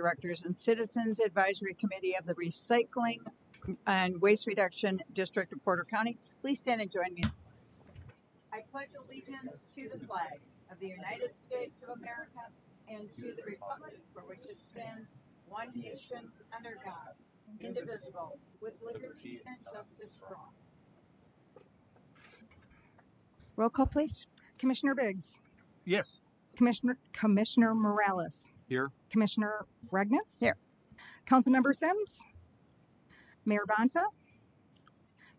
Directors and Citizens Advisory Committee of the Recycling and Waste Reduction District of Porter County. Please stand and join me. I pledge allegiance to the flag of the United States of America and to the republic for which it stands, one nation, under God, indivisible, with liberty and justice for all. Roll call, please. Commissioner Biggs. Yes. Commissioner Morales. Here. Commissioner Regnitz. Here. Councilmember Sims. Mayor Bonta.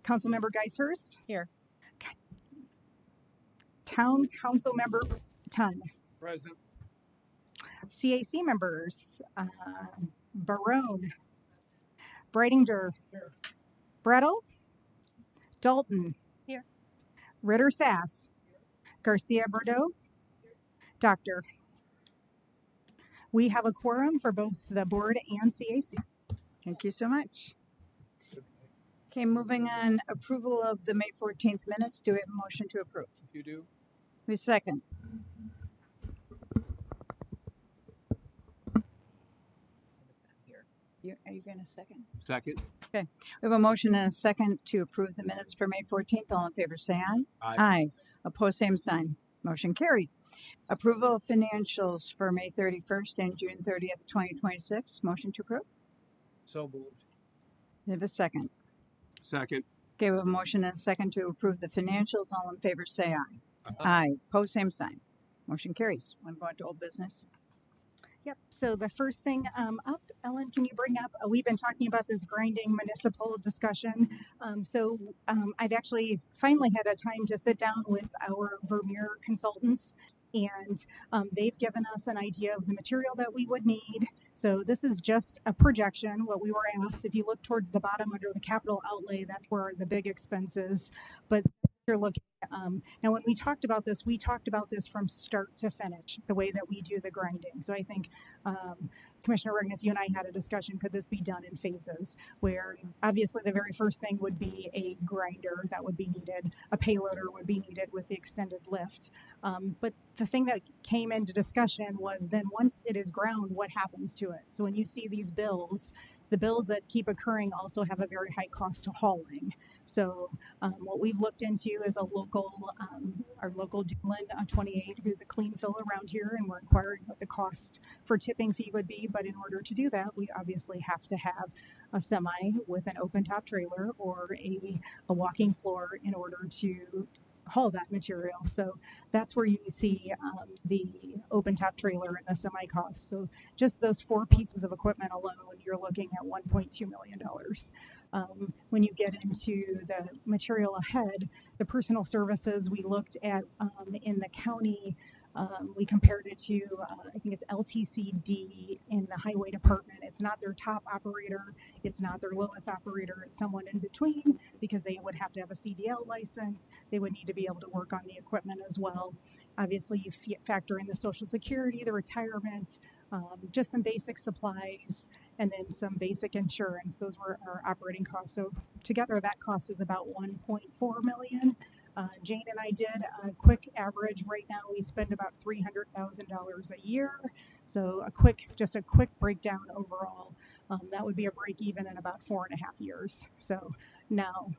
Councilmember Geishurst. Here. Okay. Town Council Member Ton. Present. CAC members. Barone. Brightinger. Here. Brettel. Dalton. Here. Ritter Sass. Garcia Bordeaux. Doctor. We have a quorum for both the board and CAC. Thank you so much. Okay, moving on, approval of the May 14th minutes. Do we have a motion to approve? You do. We second. Are you going to second? Second. Okay, we have a motion and a second to approve the minutes for May 14th. All in favor, say aye. Aye. Opposed, same sign. Motion carried. Approval of financials for May 31st and June 30th, 2026. Motion to approve. So moved. We have a second. Second. Okay, we have a motion and a second to approve the financials. All in favor, say aye. Aye. Aye. Opposed, same sign. Motion carries. Want to go on to old business? Yep. So the first thing up, Ellen, can you bring up? We've been talking about this grinding municipal discussion. I've actually finally had a time to sit down with our Vermeer consultants, and they've given us an idea of the material that we would need. So this is just a projection. What we were asked, if you look towards the bottom under the capital outlay, that's where the big expense is. But you're looking. Now, when we talked about this from start to finish, the way that we do the grinding. So I think, Commissioner Regnitz, you and I had a discussion, could this be done in phases, where obviously the very first thing would be a grinder that would be needed, a payloader would be needed with the extended lift. But the thing that came into discussion was then once it is ground, what happens to it? So when you see these bills, the bills that keep occurring also have a very high cost to hauling. So what we've looked into is our local Doolin 28, who's a clean fill around here, and we're inquiring what the cost for tipping fee would be. But in order to do that, we obviously have to have a semi with an open top trailer or a walking floor in order to haul that material. So that's where you see the open top trailer and the semi cost. So just those four pieces of equipment alone, you're looking at $1.2 million. When you get into the material ahead, the personal services we looked at in the county, we compared it to, I think it's LTCD in the highway department. It's not their top operator. It's not their lowest operator. It's someone in between, because they would have to have a CDL license. They would need to be able to work on the equipment as well. Obviously, you factor in the Social Security, the retirement, just some basic supplies, and then some basic insurance. Those were our operating costs. So together, that cost is about $1.4 million. Jane and I did a quick average. Right now, we spend about $300,000 a year. So a quick breakdown overall. That would be a break even in about 4.5 years. So now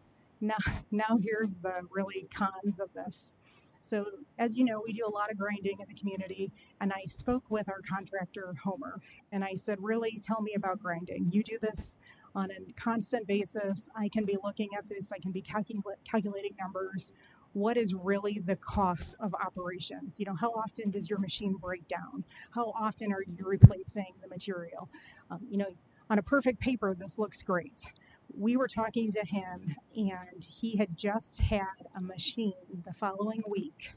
here's the really cons of this. So as you know, we do a lot of grinding in the community, and I spoke with our contractor, Homer, and I said, really, tell me about grinding. You do this on a constant basis. I can be looking at this. I can be calculating numbers. What is really the cost of operations? How often does your machine break down? How often are you replacing the material? On a perfect paper, this looks great. We were talking to him, and he had just had a machine the following week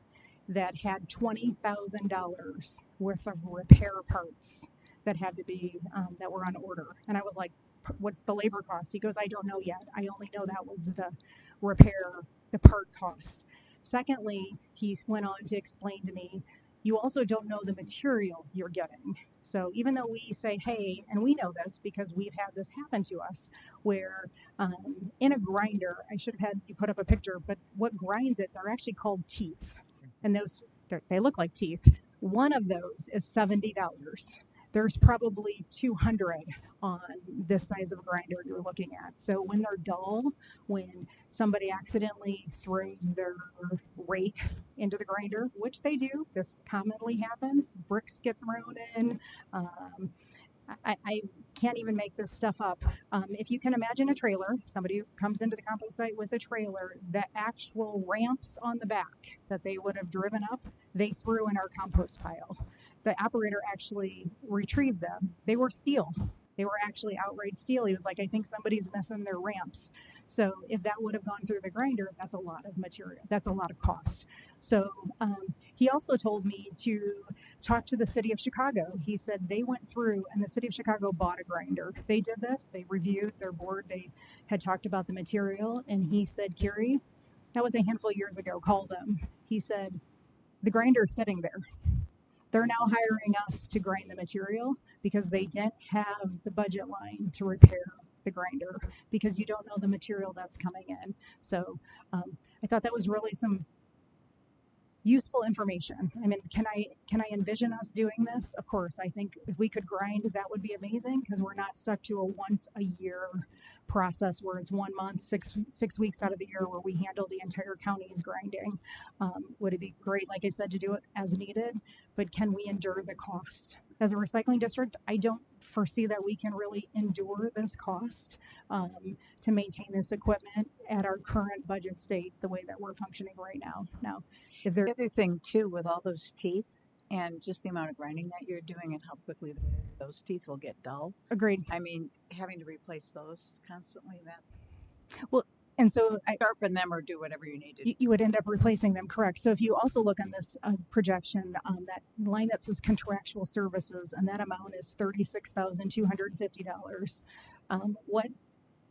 that had $20,000 worth of repair parts that had to be that were on order. And I was like, what's the labor cost? He goes, I don't know yet. I only know that was the part cost. Secondly, he went on to explain to me, you also don't know the material you're getting. So even though we say, hey, and we know this because we've had this happen to us, where in a grinder, I should have had you put up a picture, but what grinds it, they're actually called teeth. And they look like teeth. One of those is $70. there's probably 200 on this size of a grinder you're looking at. So when they're dull, when somebody accidentally throws their rake into the grinder, which they do, this commonly happens, bricks get thrown in. I can't even make this stuff up. If you can imagine a trailer, somebody who comes into the compost site with a trailer, the actual ramps on the back that they would have driven up, they threw in our compost pile. The operator actually retrieved them. They were steel. They were actually outright steel. He was like, I think somebody's messing their ramps. So if that would have gone through the grinder, that's a lot of material. That's a lot of cost. So he also told me to talk to the city of Chicago. He said they went through and the city of Chicago bought a grinder. They did this. They reviewed their board. They had talked about the material. And he said, Carrie, that was a handful of years ago. Call them. He said, the grinder is sitting there. They're now hiring us to grind the material because they didn't have the budget line to repair the grinder because you don't know the material that's coming in. So I thought that was really some useful information. I mean, can I envision us doing this? Of course. I think if we could grind, that would be amazing because we're not stuck to a once a year process where it's 1 month, six weeks out of the year where we handle the entire county's grinding. Would it be great, like I said, to do it as needed? But can we endure the cost? As a recycling district, I don't foresee that we can really endure this cost to maintain this equipment at our current budget state, the way that we're functioning right now. Now, if there, The other thing too, with all those teeth and just the amount of grinding that you're doing and how quickly those teeth will get dull. agreed. I mean, having to replace those constantly, that Well, and so sharpen them or do whatever you need to do. you would end up replacing them, correct? So if you also look on this projection, that line that says contractual services, and that amount is $36,250. What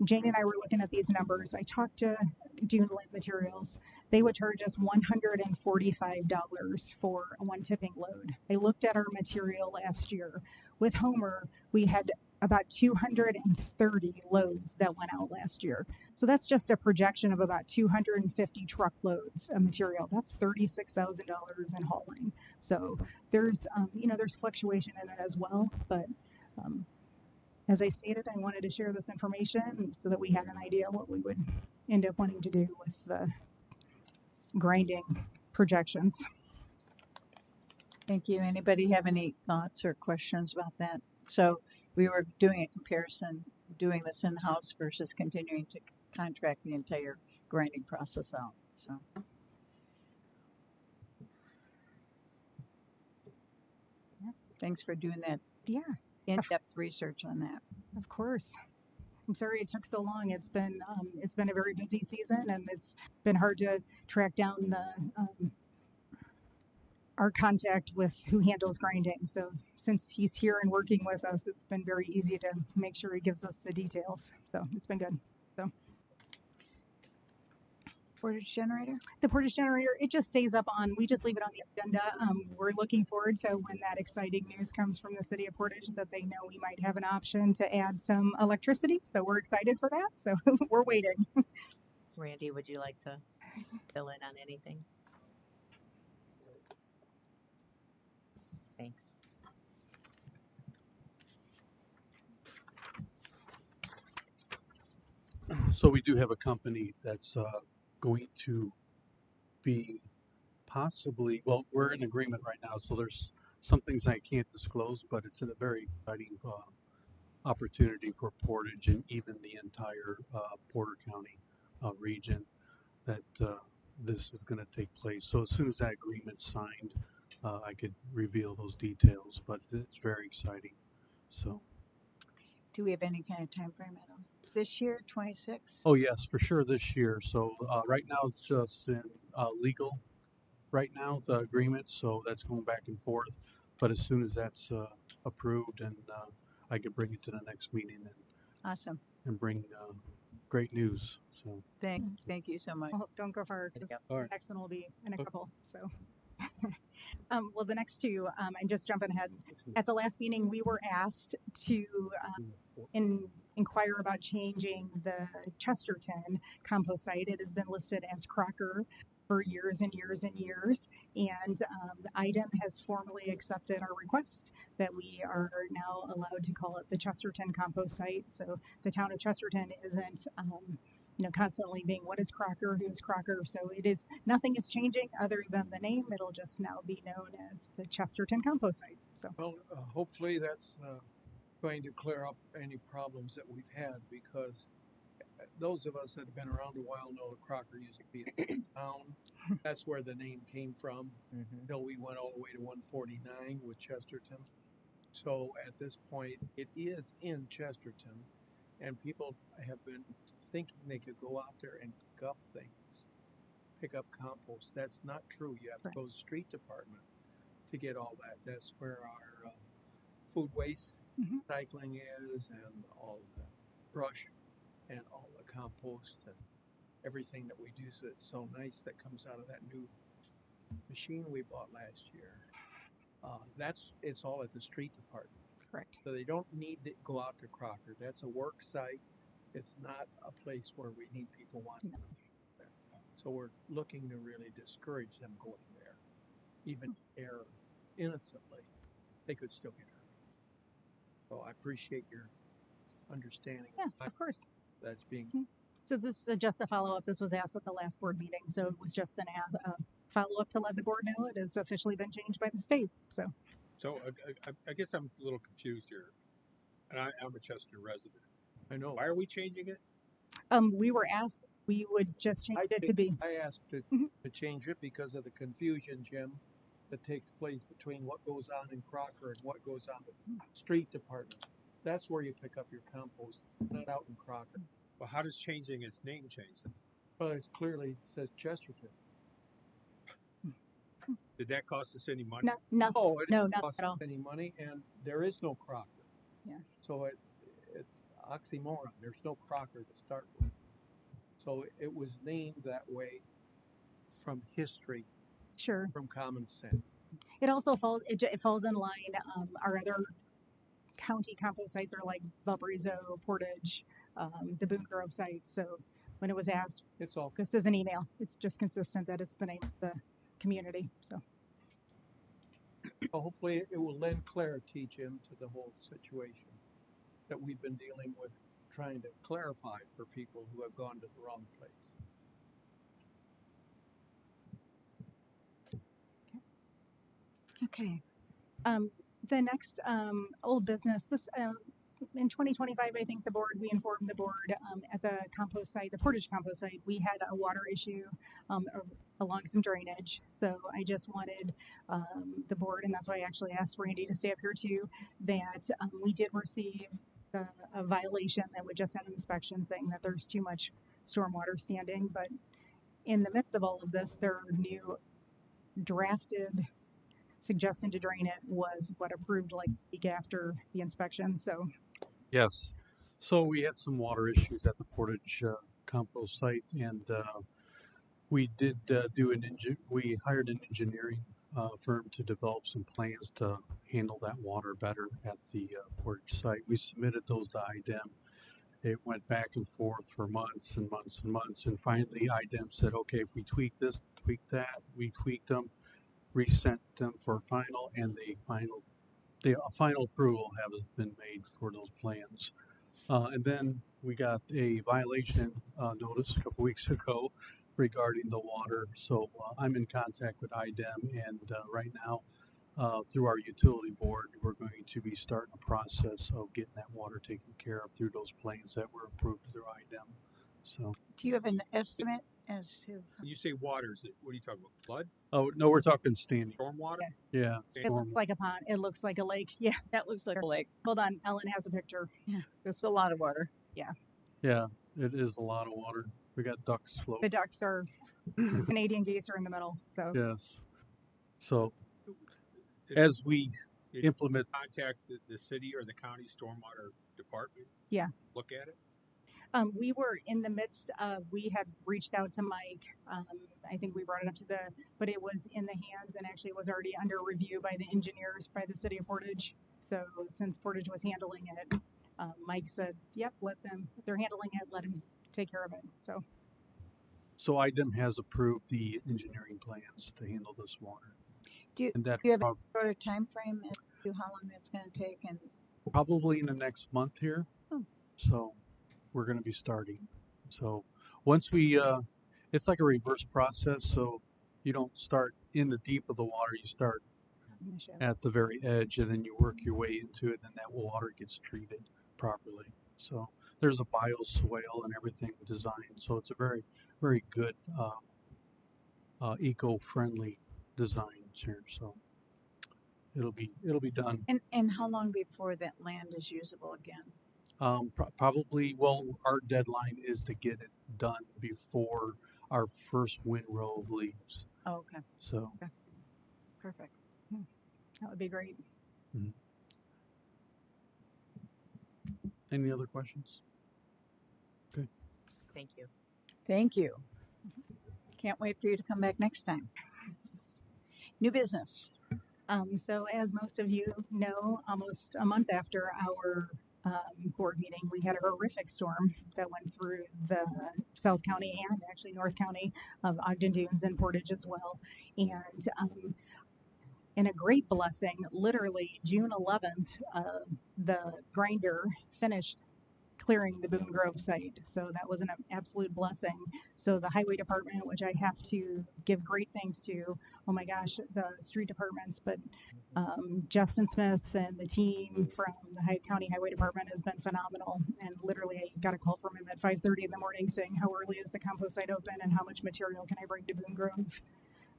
Jane and I were looking at these numbers. I talked to Dune Light Materials. They would charge us $145 for a one tipping load. I looked at our material last year. With Homer, we had about 230 loads that went out last year. So that's just a projection of about 250 truckloads of material. That's $36,000 in hauling. So there's, there's fluctuation in it as well, but as I stated, I wanted to share this information so that we had an idea what we would end up wanting to do with the grinding projections. Thank you. Anybody have any thoughts or questions about that? So we were doing a comparison, doing this in-house versus continuing to contract the entire grinding process out. So. Yeah. Thanks for doing that. Yeah. In-depth research on that. Of course. I'm sorry it took so long. It's been a very busy season, and it's been hard to track down our contact with who handles grinding. So since he's here and working with us, it's been very easy to make sure he gives us the details. So it's been good. So Portage generator? the Portage generator, it just stays up on, we just leave it on the agenda. We're looking forward to when that exciting news comes from the city of Portage that they know we might have an option to add some electricity. So we're excited for that. So we're waiting. Randy, would you like to fill in on anything? Thanks. So we do have a company that's going to be possibly, well, we're in agreement right now, so there's some things I can't disclose, but it's a very exciting opportunity for Portage and even the entire Porter County region that this is going to take place. So as soon as that agreement's signed, I could reveal those details, but it's very exciting. So, Do we have any kind of time frame at all? This year, 26? oh yes, for sure this year. So right now it's just in legal right now, the agreement, so that's going back and forth. But as soon as that's approved, and I could bring it to the next meeting Awesome. and bring great news. So Thank you so much. Well, don't go far, because all the right. next one will be in a couple. So, well, the next two, I'm just jumping ahead. At the last meeting, we were asked to inquire about changing the Chesterton compost site. It has been listed as Crocker for years and years and years. And IDEM has formally accepted our request that we are now allowed to call it the Chesterton compost site. So the town of Chesterton isn't, constantly being what is Crocker, who's Crocker. So it is, nothing is changing other than the name. It'll just now be known as the Chesterton compost site. So Well, hopefully that's going to clear up any problems that we've had, because those of us that have been around a while know that Crocker used to be a town. That's where the name came from, until we went all the way to 149 with Chesterton. So at this point, it is in Chesterton, and people have been thinking they could go out there and pick up compost. That's not true. You have to go to the street department to get all that. That's where our food waste recycling is, and all the brush and all the compost and everything that we do. So it's so nice that comes out of that new machine we bought last year. It's all at the street department. correct. So they don't need to go out to Crocker. That's a work site. It's not a place where we need people wanting to go there. So we're looking to really discourage them going there. Even err innocently, they could still get hurt. So I appreciate your understanding. Yeah, of course. That's being So this is just a follow-up. This was asked at the last board meeting, so it was just an follow-up to let the board know it has officially been changed by the state. So I guess I'm a little confused here, and I'm a Chester resident. I know. Why are we changing it? we were asked we would just change it to be. I asked to change it because of the confusion, Jim, that takes place between what goes on in Crocker and what goes on in the street department. That's where you pick up your compost, not out in Crocker. Well, how does changing its name change it? But it clearly says Chesterton. Did that cost us any money? No, nothing. Oh, it No, didn't not cost at all. us any money, and there is no Crocker. Yeah. So it's oxymoron. There's no Crocker to start with. So it was named that way from history, Sure. from common sense. It also falls. It falls in line. Our other county compost sites are like Valparaiso, Portage, the Boone Grove site. So when it was asked, It's all this is an email. It's just consistent that it's the name of the community. So hopefully it will lend clarity, Jim, to the whole situation that we've been dealing with, trying to clarify for people who have gone to the wrong place. Okay. the next old business. This in 2025, I think we informed the board at the compost site, the Portage compost site, we had a water issue along some drainage. So I just wanted the board, and that's why I actually asked Randy to stay up here too, that we did receive a violation that we just had an inspection saying that there's too much stormwater standing. But in the midst of all of this, their new drafted suggestion to drain it was what approved like a week after the inspection. So Yes. So we had some water issues at the Portage compost site, and we did we hired an engineering firm to develop some plans to handle that water better at the Portage site. We submitted those to IDEM. It went back and forth for months and months and months, and finally IDEM said, okay, if we tweak this, tweak that, we tweaked them, resent them for final, and the final approval has been made for those plans. And then we got a violation notice a couple weeks ago regarding the water. So I'm in contact with IDEM, and right now, through our utility board, we're going to be starting a process of getting that water taken care of through those plans that were approved through IDEM. So, Do you have an estimate as to? When you say water, what are you talking about? Flood? oh no, we're talking standing. Stormwater? Yeah, it looks like a pond. It looks like a lake. Yeah. That looks like a lake. Hold on. Ellen has a picture. Yeah. This It's a lot of water. yeah, it is a lot of water. We got ducks The floating. ducks are Canadian geese are in the middle. So Yes. So Did- as we did implement, Contact the city or the county stormwater department? Yeah. Look at it? we were in the midst of, we had reached out to Mike. I think we brought it up but it was in the hands and actually was already under review by the engineers by the city of Portage. So since Portage was handling it, Mike said, yep, if they're handling it, let him take care of it. So So IDEM has approved the engineering plans to handle this water. Do you, And that do you have a sort of time frame as to how long that's going to take? And probably in the next month here. Oh. So we're going to be starting. So once we, it's like a reverse process. So you don't start in the deep of the water. You start at the very edge, and then you work your way into it, and that water gets treated properly. So there's a bioswale and everything designed. So it's a very, very good, eco-friendly design here. So it'll be done. and how long before that land is usable again? Probably, well, our deadline is to get it done before our first windrow of leaves. Oh, okay, So, perfect. That would be great. any other questions? Thank you. Thank you. Can't wait for you to come back next time. New business. So as most of you know, almost a month after our board meeting, we had a horrific storm that went through the South County and actually North County of Ogden Dunes and Portage as well. And in a great blessing, literally June 11th, the grinder finished clearing the Boone Grove site. So that was an absolute blessing. So the highway department, which I have to give great thanks to, oh my gosh, the street departments, but Justin Smith and the team from the Hyde County Highway Department has been phenomenal. And literally I got a call from him at 5:30 in the morning saying, how early is the compost site open and how much material can I bring to Boone Grove?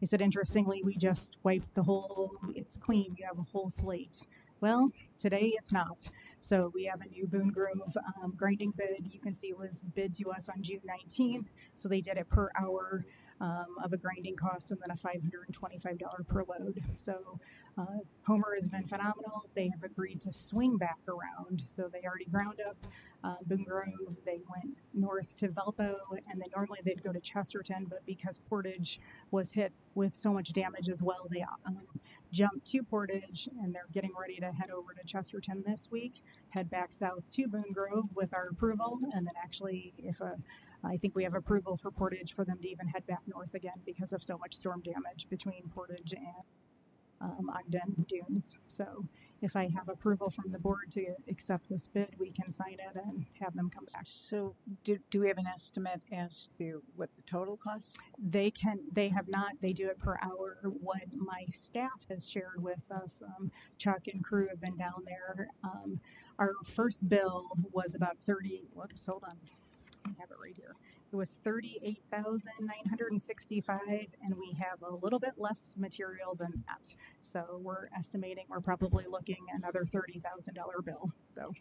He said, interestingly, we just wiped the whole, it's clean, you have a whole slate. Well, today it's not. So we have a new Boone Grove grinding bid. You can see it was bid to us on June 19th. So they did it per hour of a grinding cost and then a $525 per load. So Homer has been phenomenal. They have agreed to swing back around. So they already ground up Boone Grove. They went north to Valpo, and then normally they'd go to Chesterton, but because Portage was hit with so much damage as well, they jumped to Portage, and they're getting ready to head over to Chesterton this week, head back south to Boone Grove with our approval, and then actually, I think we have approval for Portage for them to even head back north again because of so much storm damage between Portage and Ogden Dunes. So if I have approval from the board to accept this bid, we can sign it and have them come back. So do we have an estimate as to what the total cost? They have not, they do it per hour. What my staff has shared with us, Chuck and crew have been down there. Our first bill was about hold on. I have it right here. It was $38,965, and we have a little bit less material than that. So we're estimating we're probably looking at another $30,000 bill. So.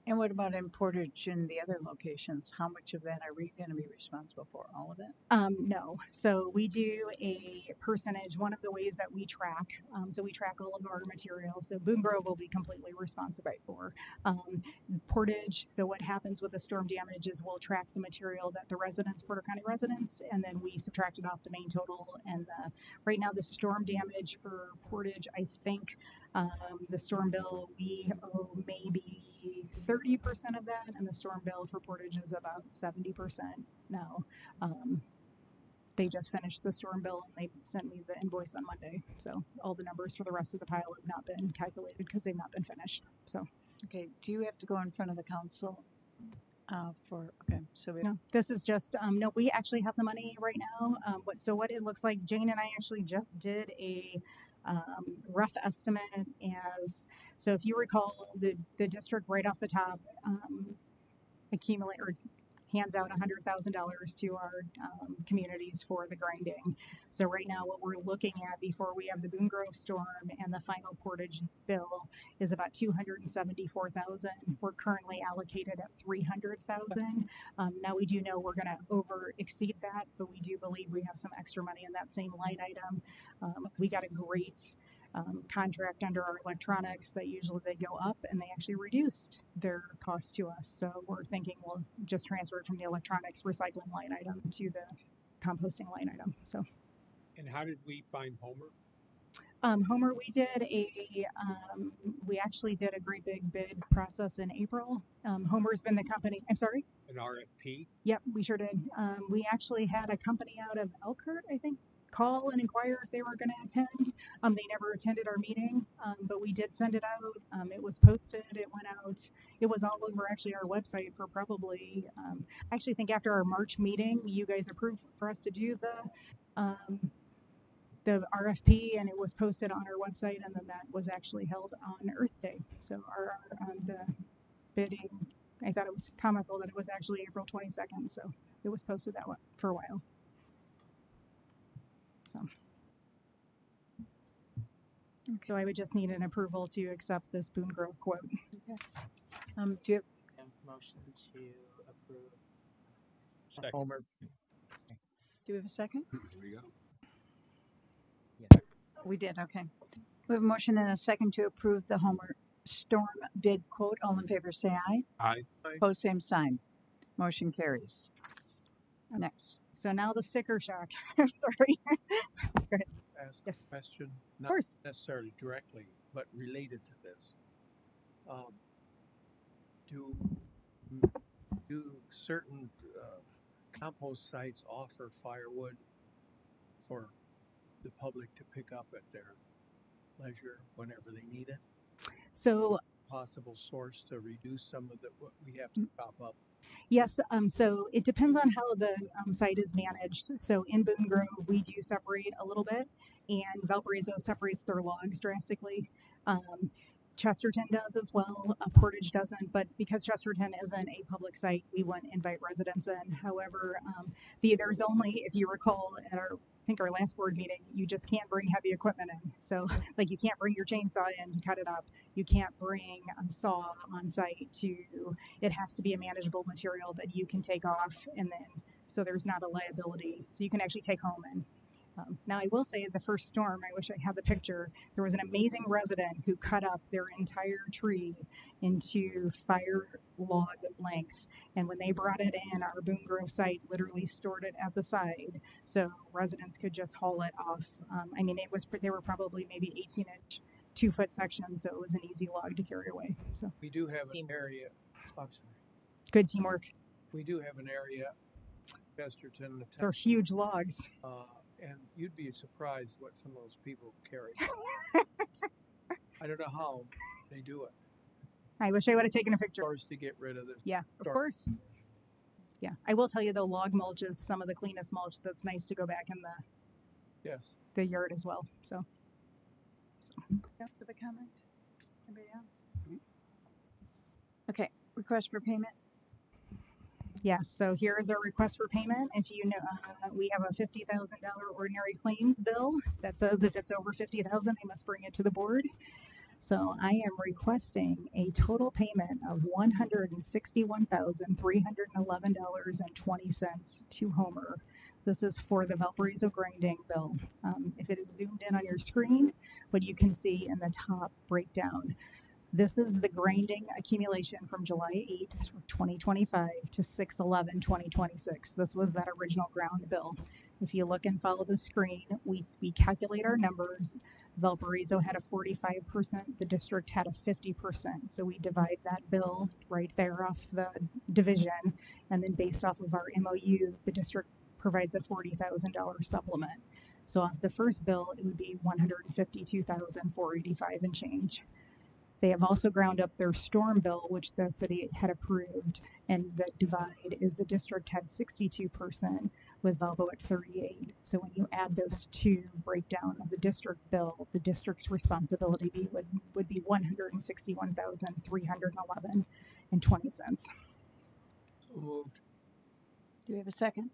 And what about in Portage and the other locations? How much of that are we going to be responsible for? All of it? No. So we do a percentage. One of the ways that we track, so we track all of our material. So Boone Grove will be completely responsible for Portage. So what happens with the storm damage is we'll track the material that the residents, Porter County residents, and then we subtract it off the main total. And right now the storm damage for Portage, I think the storm bill we owe maybe 30% of that, and the storm bill for Portage is about 70% now. They just finished the storm bill and they sent me the invoice on Monday. So all the numbers for the rest of the pile have not been calculated because they've not been finished. So okay, do you have to go in front of the council so no, this is just no. We actually have the money right now. What it looks like, Jane and I actually just did a rough estimate as so. If you recall, the district right off the top hands out $100,000 to our communities for the grinding. So right now what we're looking at before we have the Boone Grove storm and the final Portage bill is about $274,000. We're currently allocated at $300,000. Now we do know we're going to over exceed that, but we do believe we have some extra money in that same line item. We got a great contract under our electronics that usually they go up, and they actually reduced their cost to us. So we're thinking we'll just transfer it from the electronics recycling line item to the composting line item. So. And how did we find Homer? Homer, we actually did a great big bid process in April. Homer's been the company. I'm sorry. An RFP? Yep, we sure did. We actually had a company out of Elkhart, I think, call and inquire if they were going to attend. They never attended our meeting, but we did send it out. It was posted. It went out. It was all over actually our website for probably. I actually think after our March meeting, you guys approved for us to do the RFP, and it was posted on our website, and then that was actually held on Earth Day. So the bidding, I thought it was comical that it was actually April 22nd. So it was posted that way for a while. So I would just need an approval to accept this Boone Grove quote. Do you Motion to approve. Second. Homer, we have a second? There we go. We did, okay. We have a motion and a second to approve the Homer storm bid quote. All in favor say aye. Aye. Pose same sign. Motion carries. Next. So now the sticker shock. I'm sorry. ask Yes. a question, Of not course. necessarily directly, but related to this. Do certain compost sites offer firewood for the public to pick up at their leisure whenever they need it? So Possible source to reduce some of what we have to chop up. yes, so it depends on how the site is managed. So in Boone Grove, we do separate a little bit, and Valparaiso separates their logs drastically. Chesterton does as well. Portage doesn't, but because Chesterton isn't a public site, we wouldn't invite residents in. However, there's only, if you recall, at our last board meeting, you just can't bring heavy equipment in. So, like, you can't bring your chainsaw in to cut it up. You can't bring a saw on site it has to be a manageable material that you can take off, and then, so there's not a liability. So you can actually take home and now, I will say the first storm, I wish I had the picture, there was an amazing resident who cut up their entire tree into fire log length. And when they brought it in, our Boone Grove site literally stored it at the side so residents could just haul it off. They were probably maybe 18-inch, 2-foot sections, so it was an easy log to carry away. So We do have an Teamwork. area, I'm sorry, good teamwork. we do have an area, Chesterton, the They're town, huge logs. and you'd be surprised what some of those people carry. I don't know how they do it. I wish I would have taken a picture. Source to get rid of this. Yeah, of Sure. course. Yeah, I will tell you though, log mulch is some of the cleanest mulch. That's nice to go back in Yes. the yard as well. So Else for the comment? Anybody else? Okay, request for payment. yes, so here is our request for payment. If you know, we have a $50,000 ordinary claims bill that says if it's over 50,000, I must bring it to the board. So I am requesting a total payment of $161,311.20 to Homer. This is for the Valparaiso grinding bill. If it is zoomed in on your screen, what you can see in the top breakdown. This is the grinding accumulation from July 8th, 2025 to 6/11/2026. This was that original ground bill. If you look and follow the screen, we calculate our numbers. Valparaiso had a 45%, the district had a 50%. So we divide that bill right there off the division, and then based off of our MOU, the district provides a $40,000 supplement. So off the first bill, it would be $152,485 and change. They have also ground up their storm bill, which the city had approved, and the divide is the district had 62% with Valpo at 38. So when you add those two breakdown of the district bill, the district's responsibility would be $161,311 and 20 cents. So moved. Do we have a second?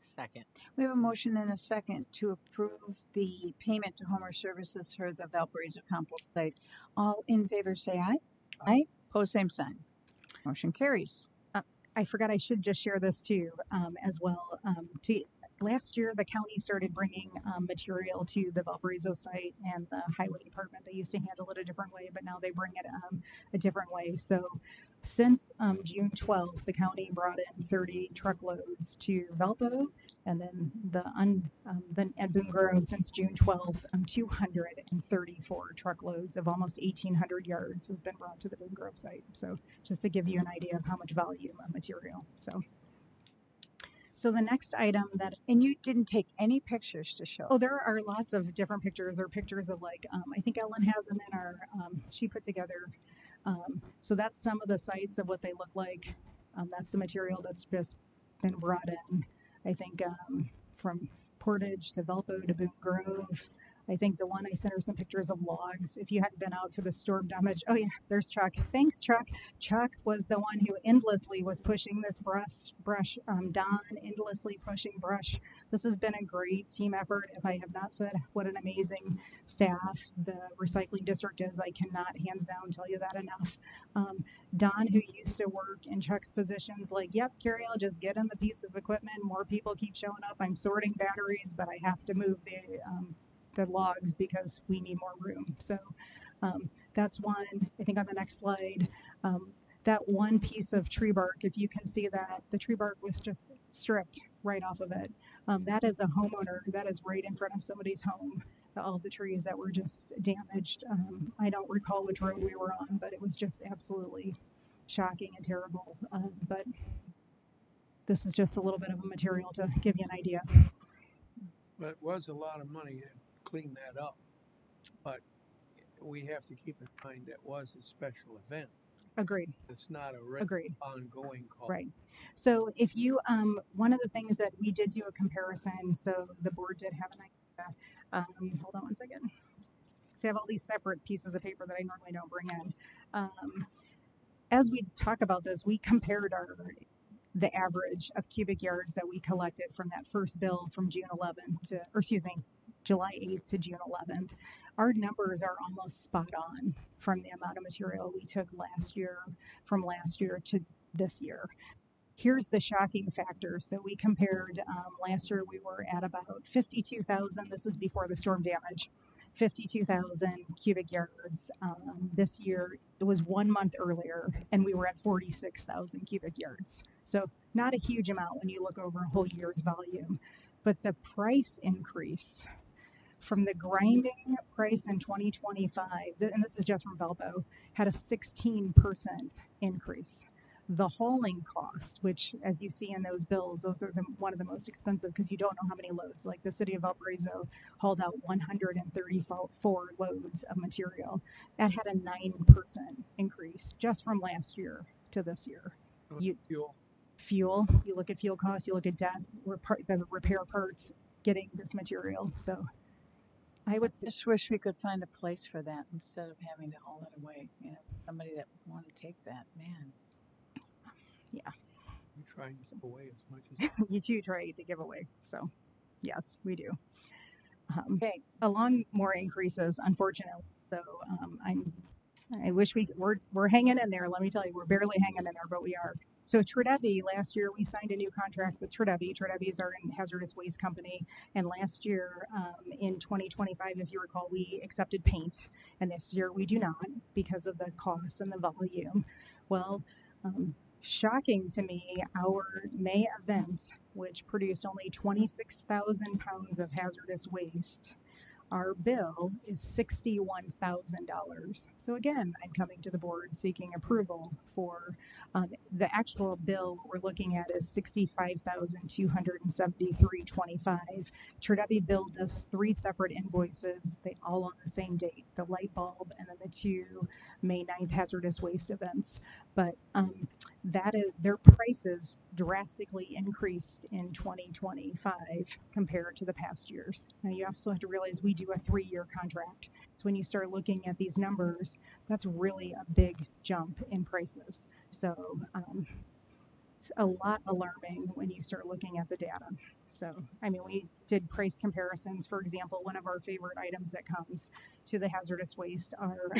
Second. We have a motion and a second to approve the payment to Homer Services for the Valparaiso compost site. All in favor say aye. Aye. Pose same sign. Motion carries. I forgot I should just share this too, as well. Last year, the county started bringing material to the Valparaiso site and the highway department. They used to handle it a different way, but now they bring it a different way. So Since June 12th, the county brought in 30 truckloads to Valpo, and then at Boone Grove since June 12th, 234 truckloads of almost 1,800 yards has been brought to the Boone Grove site. So just to give you an idea of how much volume of material. So the next item that And you didn't take any pictures to show. there are lots of different pictures, or pictures of like I think Ellen has them in our she put together. So that's some of the sites of what they look like. That's the material that's just been brought in. I think from Portage to Valpo to Boone Grove. I think the one I sent her some pictures of logs. If you hadn't been out for the storm damage, oh yeah, there's Chuck. Thanks, Chuck. Chuck was the one who endlessly was pushing this brush. Don endlessly pushing brush. This has been a great team effort. If I have not said what an amazing staff the recycling district is, I cannot hands down tell you that enough. Don, who used to work in Chuck's positions, like, yep, Carrie, I'll just get in the piece of equipment. More people keep showing up. I'm sorting batteries, but I have to move the logs because we need more room. So that's one. I think on the next slide, that one piece of tree bark, if you can see that, the tree bark was just stripped right off of it. That is a homeowner. That is right in front of somebody's home. All the trees that were just damaged. I don't recall which road we were on, but it was just absolutely shocking and terrible. But this is just a little bit of a material to give you an idea. But it was a lot of money to clean that up. But we have to keep in mind that was a special event. Agreed. It's not a Agreed. ongoing call. Right. So if you, one of the things that we did do a comparison, so the board did have an idea. Hold on one second. So I have all these separate pieces of paper that I normally don't bring in. As we talk about this, we compared the average of cubic yards that we collected from that first bill from July 8th to June 11th. Our numbers are almost spot on from the amount of material we took from last year to this year. Here's the shocking factor. So we compared last year, we were at about 52,000. This is before the storm damage. 52,000 cubic yards. This year, it was 1 month earlier, and we were at 46,000 cubic yards. So not a huge amount when you look over a whole year's volume. But the price increase from the grinding price in 2025, and this is just from Valpo, had a 16% increase. The hauling cost, which as you see in those bills, those are one of the most expensive because you don't know how many loads. Like the city of Valparaiso hauled out 134 loads of material. That had a 9% increase just from last year to this year. Fuel, you look at fuel costs, you look at debt, the repair parts, getting this material. So I would just wish we could find a place for that instead of having to haul it away. You know, somebody that would want to take that, man. Yeah. We try and give away as much as you do try to give away. So yes, we do. Okay. Along more increases, unfortunately. So I wish we're hanging in there. Let me tell you, we're barely hanging in there, but we are. So Tredevi, last year we signed a new contract with Tredevi. Tredevi is our hazardous waste company. And last year, in 2025, if you recall, we accepted paint. And this year we do not because of the cost and the volume. Well, shocking to me, our May event, which produced only 26,000 pounds of hazardous waste, our bill is $61,000. So again, I'm coming to the board seeking approval for the actual bill we're looking at is $65,273.25. Tredevi billed us 3 separate invoices, they all on the same date, the light bulb and then the 2 May 9th hazardous waste events. But their prices drastically increased in 2025 compared to the past years. Now you also have to realize we do a 3-year contract. So when you start looking at these numbers, that's really a big jump in prices. So it's a lot alarming when you start looking at the data. So, I mean, we did price comparisons. For example, one of our favorite items that comes to the hazardous waste are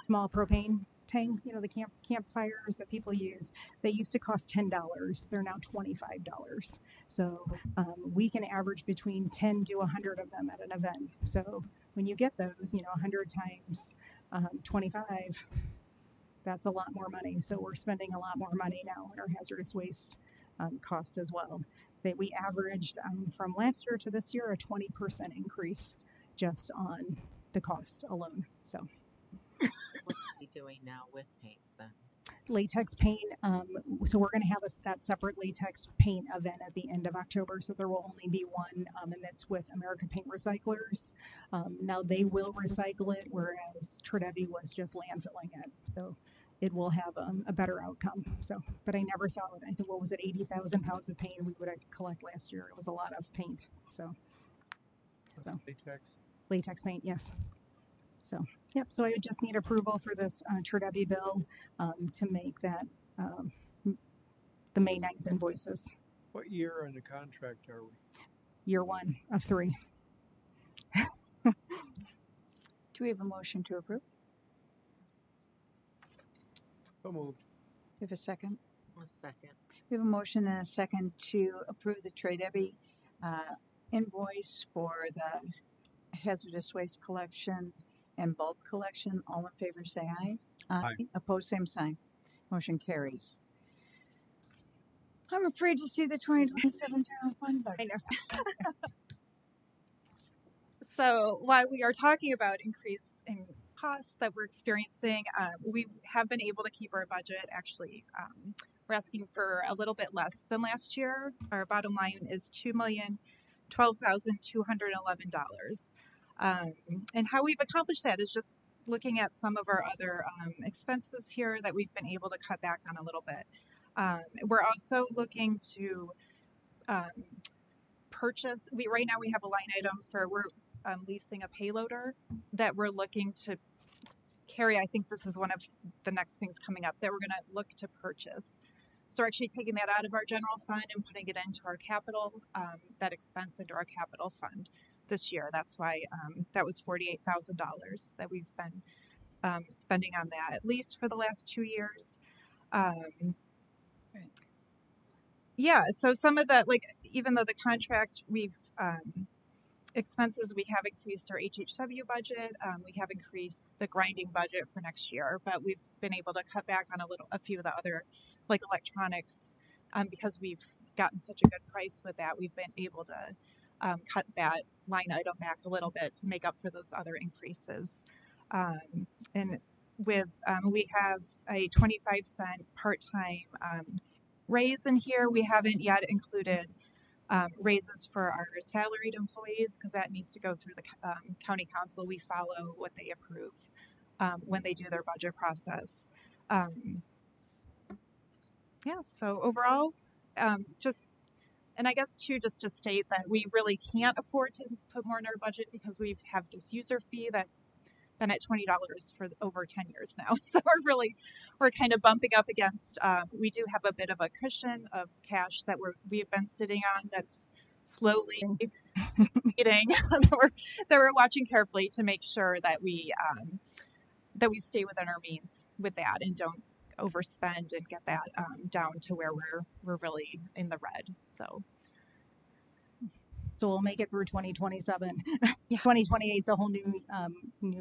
small propane tank, you know, the campfires that people use. They used to cost $10. They're now $25. So we can average between 10 to 100 of them at an event. So when you get those, 100 times 25, that's a lot more money. So we're spending a lot more money now on our hazardous waste cost as well. That we averaged from last year to this year a 20% increase just on the cost alone. So What are we doing now with paints then? latex paint. So we're going to have that separate latex paint event at the end of October. So there will only be one, and that's with American Paint Recyclers. Now they will recycle it, whereas Tredevi was just landfilling it. So it will have a better outcome. So, but I never thought, I think, what was it, 80,000 pounds of paint we would collect last year. It was a lot of paint. So latex paint, yes. So, yep. So I would just need approval for this Tredevi bill to make that the May 9th invoices. What year in the contract are we? Year 1 of 3. Do we have a motion to approve? So moved. Do we have a second? A second. We have a motion and a second to approve the Tredevi invoice for the hazardous waste collection and bulk collection. All in favor say aye. Aye. Opposed, same sign. Motion carries. I'm afraid to see the 2027 general fund budget. So while we are talking about increase in costs that we're experiencing, we have been able to keep our budget. Actually, we're asking for a little bit less than last year. Our bottom line is $2,012,211. And how we've accomplished that is just looking at some of our other expenses here that we've been able to cut back on a little bit. We're also looking to purchase. Right now we have a line item for we're leasing a payloader that we're looking to carry. I think this is one of the next things coming up that we're going to look to purchase. So we're actually taking that out of our general fund and putting it into our capital, that expense into our capital fund this year. That's why that was $48,000 that we've been spending on that, at least for the last 2 years. Yeah, so some of that, like, even though the contract expenses, we have increased our HHW budget. We have increased the grinding budget for next year, but we've been able to cut back on a few of the other, like electronics, because we've gotten such a good price with that. We've been able to cut that line item back a little bit to make up for those other increases. And with we have a 25-cent part-time raise in here. We haven't yet included raises for our salaried employees because that needs to go through the county council. We follow what they approve when they do their budget process. Yeah, so overall, and I guess too, just to state that we really can't afford to put more in our budget because we have this user fee that's been at $20 for over 10 years now. So we're kind of bumping up against, we do have a bit of a cushion of cash that we've been sitting on that's slowly eating that we're watching carefully to make sure that we stay within our means with that and don't overspend and get that down to where we're really in the red. So we'll make it through 2027. Yeah. 2028 is a whole new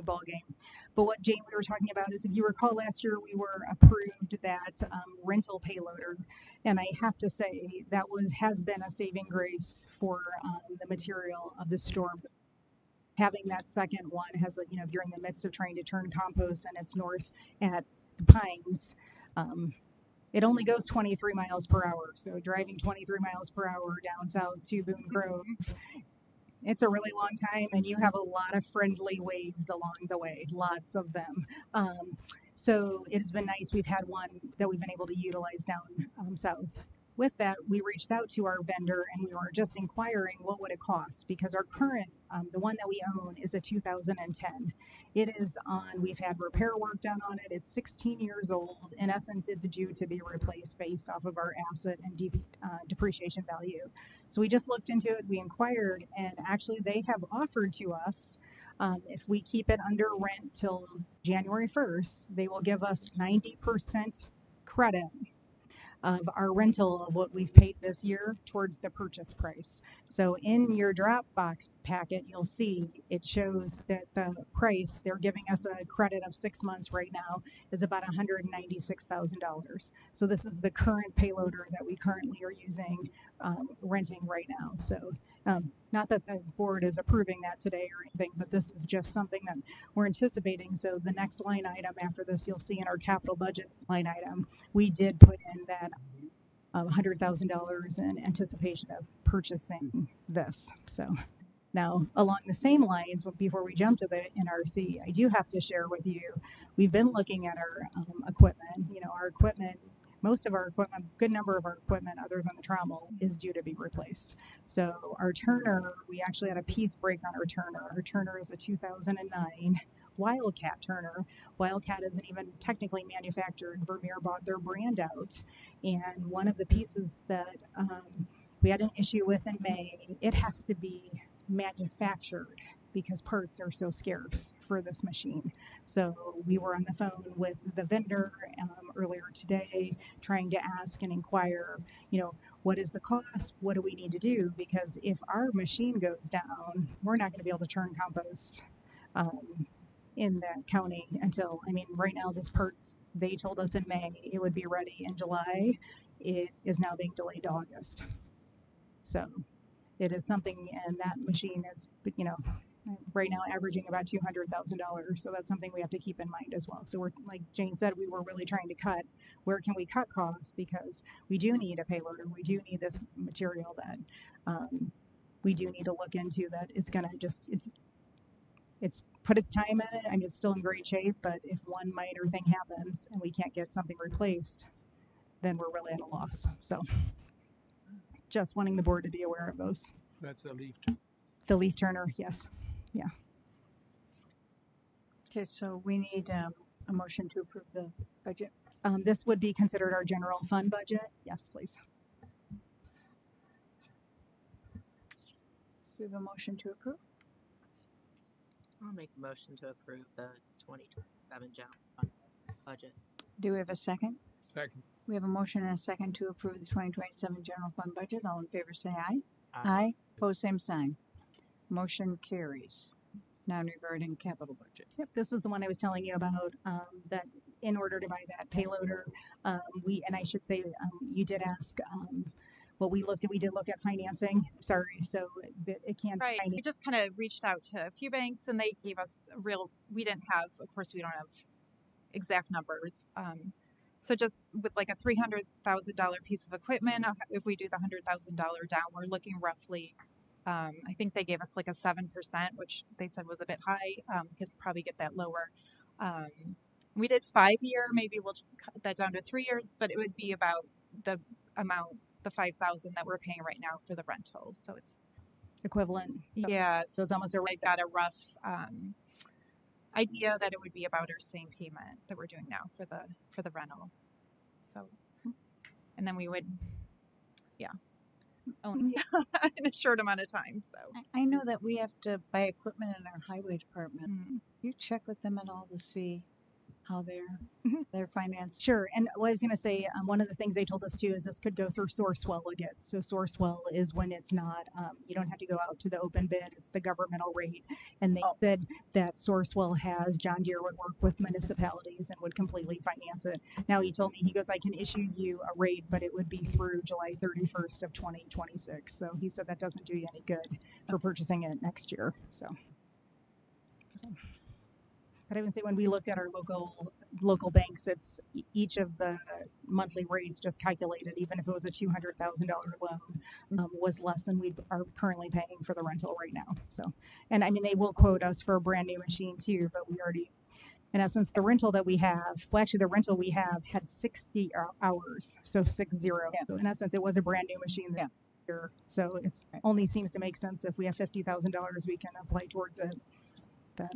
ball game. But what Jane we were talking about is, if you recall, last year we were approved that rental payloader, and I have to say that has been a saving grace for the material of the storm. Having that second one has, if you're in the midst of trying to turn compost and it's north at the Pines. It only goes 23 miles per hour. So driving 23 miles per hour down south to Boone Grove, it's a really long time, and you have a lot of friendly waves along the way, lots of them. So it has been nice. We've had one that we've been able to utilize down south. With that, we reached out to our vendor and we were just inquiring what would it cost, because our current, the one that we own, is a 2010. It is we've had repair work done on it. It's 16 years old. In essence, it's due to be replaced based off of our asset and depreciation value. So we just looked into it, we inquired, and actually they have offered to us, if we keep it under rent till January 1st, they will give us 90% credit of our rental of what we've paid this year towards the purchase price. So in your Dropbox packet, you'll see it shows that the price they're giving us a credit of 6 months right now is about $196,000. So this is the current payloader that we currently are using, renting right now. So not that the board is approving that today or anything, but this is just something that we're anticipating. So the next line item after this, you'll see in our capital budget line item, we did put in that $100,000 in anticipation of purchasing this. So now, along the same lines, before we jump to the NRC, I do have to share with you, we've been looking at our equipment. You know, our equipment, most of our equipment, good number of our equipment other than the trommel is due to be replaced. So our Turner, we actually had a piece break on our Turner. Our Turner is a 2009 Wildcat Turner. Wildcat isn't even technically manufactured. Vermeer bought their brand out. And one of the pieces that we had an issue with in May, it has to be manufactured because parts are so scarce for this machine. So we were on the phone with the vendor earlier today trying to ask and inquire, you know, what is the cost? What do we need to do? Because if our machine goes down, we're not going to be able to turn compost in that county until, I mean, right now this parts, they told us in May it would be ready in July. It is now being delayed to August. So it is something, and that machine is, you know, right now averaging about $200,000. So that's something we have to keep in mind as well. So we're, like Jane said, we were really trying to cut, where can we cut costs? Because we do need a payloader. We do need this material that we do need to look into, that it's going to just, it's put its time in it. I mean, it's still in great shape, but if one minor thing happens and we can't get something replaced, then we're really at a loss. So just wanting the board to be aware of those. That's a leaf. The leaf turner, yes. Yeah. Okay, so we need a motion to approve the budget. This would be considered our general fund budget. Yes, please. Do we have a motion to approve? I'll make a motion to approve the 2027 general fund budget. Do we have a second? Second. We have a motion and a second to approve the 2027 general fund budget. All in favor say aye. Aye. Pose same sign. Motion carries. Non-reverting capital budget. Yep, this is the one I was telling you about, that in order to buy that payloader, and I should say, you did ask, what we did look at financing. Sorry, so it can't. Right. We just kind of reached out to a few banks and they gave us we didn't have, of course, we don't have exact numbers. So just with like a $300,000 piece of equipment, if we do the $100,000 down, we're looking roughly, I think they gave us like a 7%, which they said was a bit high. Could probably get that lower. We did 5-year, maybe we'll cut that down to 3 years, but it would be about the amount, the $5,000 that we're paying right now for the rental. So it's equivalent. yeah. So it's almost a I got a rough idea that it would be about our same payment that we're doing now for the rental. So, and then we would, own it in a short amount of time. So I know that we have to buy equipment in our highway department. You check with them at all to see how they're financed. Sure. And what I was going to say, one of the things they told us too is this could go through Sourcewell again. So Sourcewell is when it's not, you don't have to go out to the open bid, it's the governmental rate. And they said that Sourcewell has, John Deere would work with municipalities and would completely finance it. Now he told me, he goes, I can issue you a rate, but it would be through July 31st of 2026. So he said that doesn't do you any good for purchasing it next year. So. But I would say when we looked at our local banks, it's each of the monthly rates just calculated, even if it was a $200,000 loan, was less than we are currently paying for the rental right now. So, and I mean, they will quote us for a brand new machine too, but we already, in essence, the rental that we have, well, actually the rental we have had 60 hours, so 60. Yeah. So in essence, it was a brand new machine that year. So it only seems to make sense if we have $50,000 we can apply towards it. But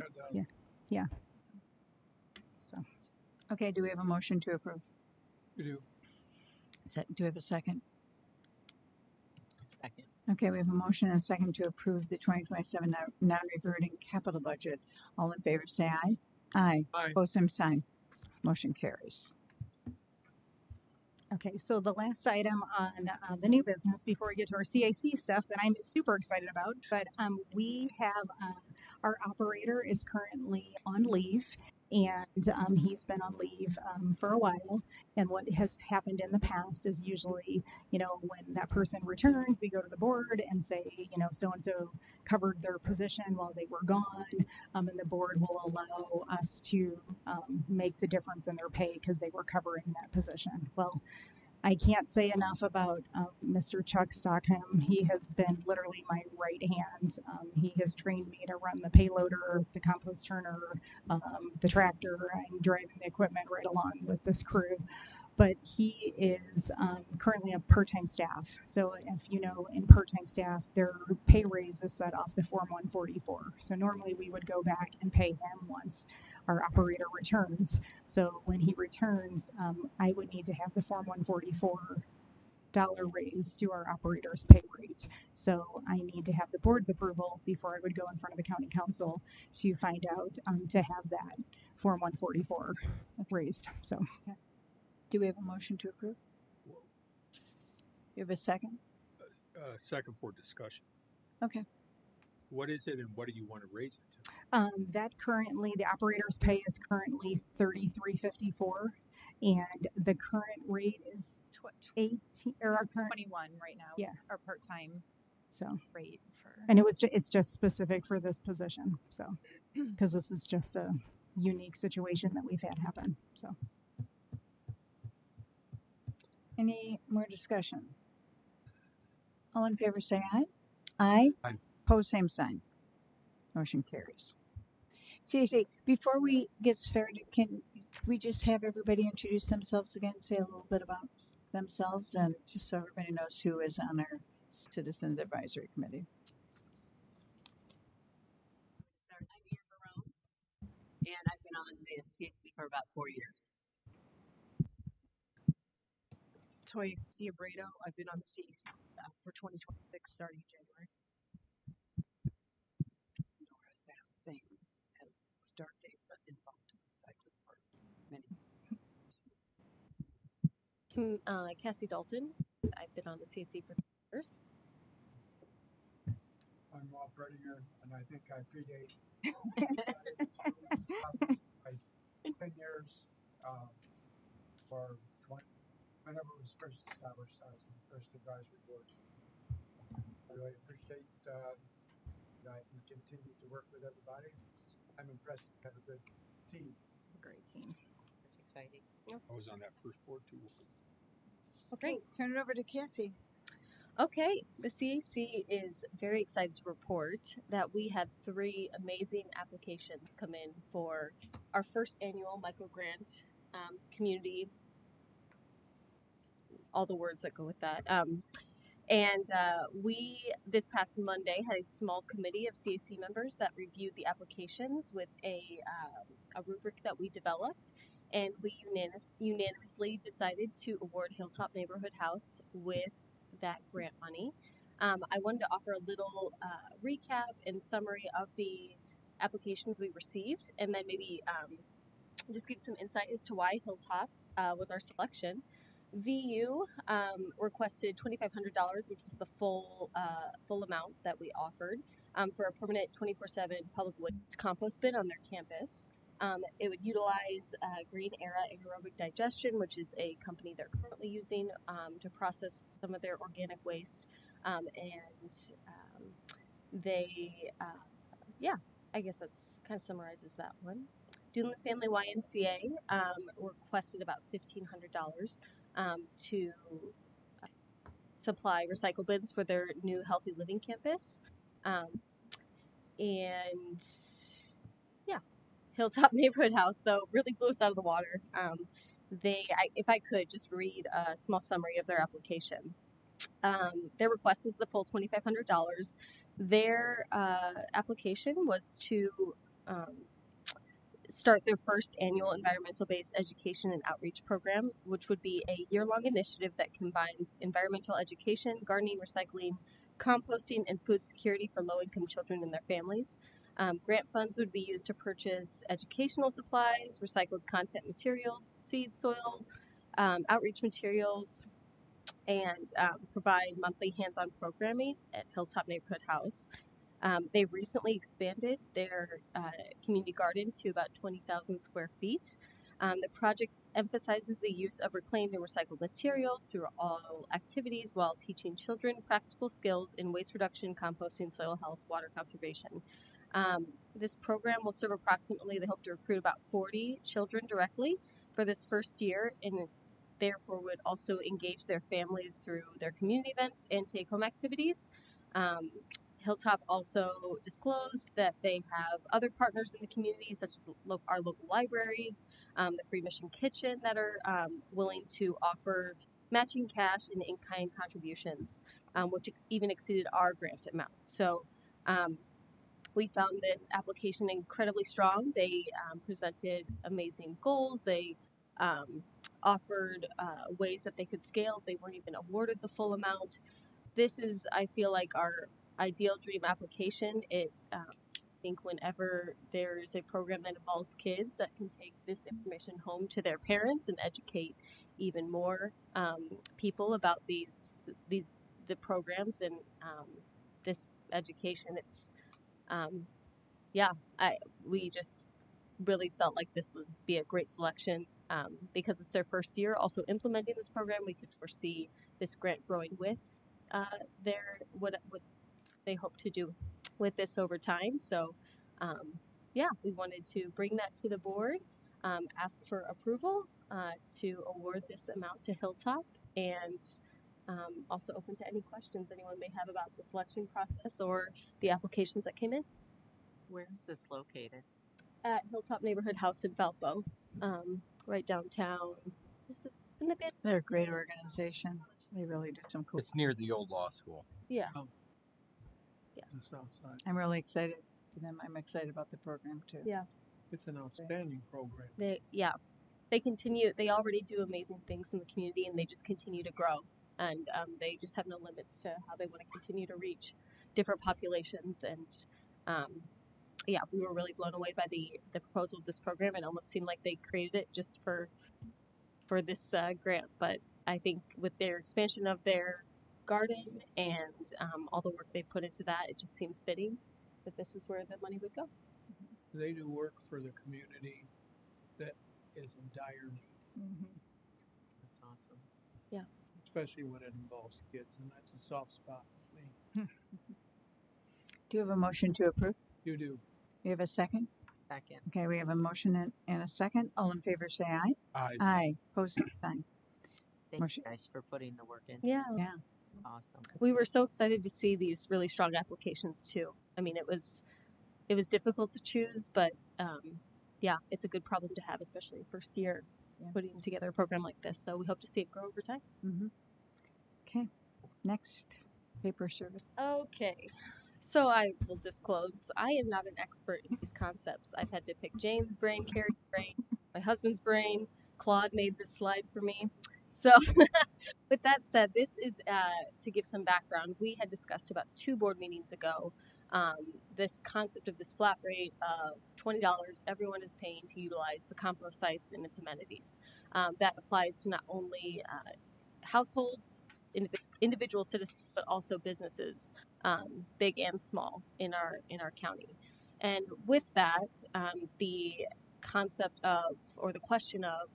yeah. So, okay. Do we have a motion to approve? We do. Do we have a second? Second. Okay, we have a motion and a second to approve the 2027 non-reverting capital budget. All in favor, say aye. Aye. Aye. Pose same sign. Motion carries. Okay, so the last item on the new business before we get to our CAC stuff that I'm super excited about, but we have our operator is currently on leave, and he's been on leave for a while. And what has happened in the past is usually, when that person returns, we go to the board and say, so and so covered their position while they were gone, and the board will allow us to make the difference in their pay because they were covering that position. Well, I can't say enough about Mr. Chuck Stockham. He has been literally my right hand. He has trained me to run the payloader, the compost turner, the tractor. I'm driving the equipment right along with this crew. But he is currently a part-time staff. So if you know, in part-time staff, their pay raise is set off the Form 144. So normally we would go back and pay him once our operator returns. So when he returns, I would need to have the Form 144 dollar raise to our operator's pay rate. So I need to have the board's approval before I would go in front of the county council to find out to have that Form 144 raised. So. Do we have a motion to approve? You have a second? Second for discussion. Okay. What is it and what do you want to raise it to? That currently, the operator's pay is currently $33.54, and the current rate is 18, or our current, 21 right now. Yeah. Our part-time so, rate for. and it's just specific for this position, so, because this is just a unique situation that we've had happen, so. Any more discussion? All in favor say aye. Aye. Aye. Pose same sign. Motion carries. CAC, before we get started, can we just have everybody introduce themselves again, say a little bit about themselves, and just so everybody knows who is on our Citizens Advisory Committee. I'm Ian Barone, and I've been on the CAC for about 4 years. Toy Ciabrado. I've been on the CAC for 2026 starting January. Nora's last thing as start date, but involved in recycling for many. Cassie Dalton. I've been on the CAC for 3 years. I'm Rob Bredinger, and I think I predate by 10 years for 20, whenever it was first established. I was on the first advisory board. I really appreciate that I can continue to work with everybody. I'm impressed to have a good team. Great team. That's exciting. I was on that first board too. Okay, turn it over to Cassie. Okay, the CAC is very excited to report that we had 3 amazing applications come in for our first annual micro grant community, all the words that go with that. We, this past Monday, had a small committee of CAC members that reviewed the applications with a rubric that we developed, and we unanimously decided to award Hilltop Neighborhood House with that grant money. I wanted to offer a little recap and summary of the applications we received, and then maybe just give some insight as to why Hilltop was our selection. VU requested $2,500, which was the full amount that we offered for a permanent 24/7 public waste compost bin on their campus. It would utilize Green Era Anaerobic Digestion, which is a company they're currently using to process some of their organic waste. I guess that's kind of summarizes that one. Doolin Family YMCA requested about $1,500 to supply recycle bins for their new Healthy Living campus. Hilltop Neighborhood House, though, really blew us out of the water. If I could just read a small summary of their application. Their request was the full $2,500. Their application was to start their first annual environmental-based education and outreach program, which would be a year-long initiative that combines environmental education, gardening, recycling, composting, and food security for low-income children and their families. Grant funds would be used to purchase educational supplies, recycled content materials, seed, soil, outreach materials, and provide monthly hands-on programming at Hilltop Neighborhood House. They recently expanded their community garden to about 20,000 square feet. The project emphasizes the use of reclaimed and recycled materials through all activities while teaching children practical skills in waste reduction, composting, soil health, water conservation. This program will serve approximately, they hope to recruit about 40 children directly for this first year, and therefore would also engage their families through their community events and take-home activities. Hilltop also disclosed that they have other partners in the community, such as our local libraries, the Free Mission Kitchen, that are willing to offer matching cash and in-kind contributions, which even exceeded our grant amount. So we found this application incredibly strong. They presented amazing goals. They offered ways that they could scale if they weren't even awarded the full amount. This is, I feel like, our ideal dream application. I think whenever there's a program that involves kids that can take this information home to their parents and educate even more people about the programs and this education, it's we just really felt like this would be a great selection because it's their first year also implementing this program. We could foresee this grant growing with what they hope to do with this over time. So we wanted to bring that to the board, ask for approval to award this amount to Hilltop, and also open to any questions anyone may have about the selection process or the applications that came in. Where is this located? At Hilltop Neighborhood House in Valpo, right downtown. They're a great organization. They really did some cool. It's near the old law school. Yeah. Oh. Yes. The south side. I'm really excited for them. I'm excited about the program too. Yeah. It's an outstanding program. They continue. They already do amazing things in the community, and they just continue to grow. And they just have no limits to how they want to continue to reach different populations. And we were really blown away by the proposal of this program. It almost seemed like they created it just for this grant. But I think with their expansion of their garden and all the work they put into that, it just seems fitting that this is where the money would go. They do work for the community that is in dire need. Mm-hmm. That's awesome. Yeah. Especially when it involves kids, and that's a soft spot for me. Do you have a motion to approve? You do. You have a second? Second. Okay, we have a motion and a second. All in favor say aye. Aye. Aye. Pose same sign. Thank Motion- you guys for putting the work in. Yeah. Awesome. We were so excited to see these really strong applications too. I mean, it was difficult to choose, but it's a good problem to have, especially first year putting together a program like this. So we hope to see it grow over time. Mm-hmm. Okay. Next, paper service. Okay. So I will disclose, I am not an expert in these concepts. I've had to pick Jane's brain, Carrie's brain, my husband's brain. Claude made this slide for me. So with that said, this is to give some background. We had discussed about 2 board meetings ago this concept of this flat rate of $20 everyone is paying to utilize the compost sites and its amenities. That applies to not only households, individual citizens, but also businesses, big and small in our county. And with that, the concept of, or the question of,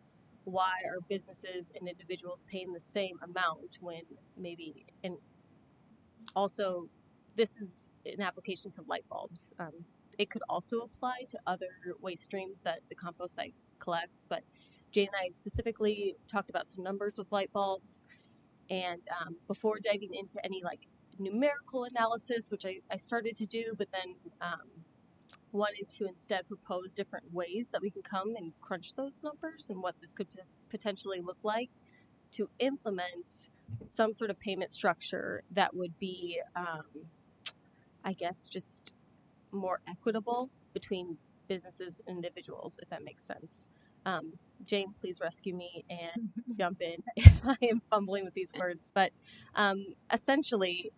why are businesses and individuals paying the same amount when maybe, and also this is an application to light bulbs. It could also apply to other waste streams that the compost site collects, but Jane and I specifically talked about some numbers with light bulbs. And before diving into any like numerical analysis, which I started to do, but then wanted to instead propose different ways that we can come and crunch those numbers and what this could potentially look like to implement some sort of payment structure that would be, I guess, just more equitable between businesses and individuals, if that makes sense. Jane, please rescue me and jump in if I am fumbling with these words. But essentially,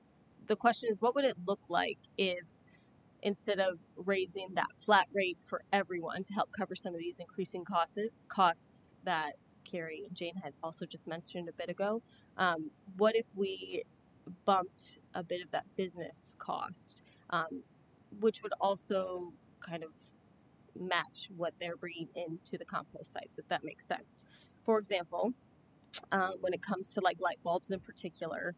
the question is, what would it look like if instead of raising that flat rate for everyone to help cover some of these increasing costs that Carrie and Jane had also just mentioned a bit ago. What if we bumped a bit of that business cost, which would also kind of match what they're bringing into the compost sites, if that makes sense. For example, when it comes to like light bulbs in particular,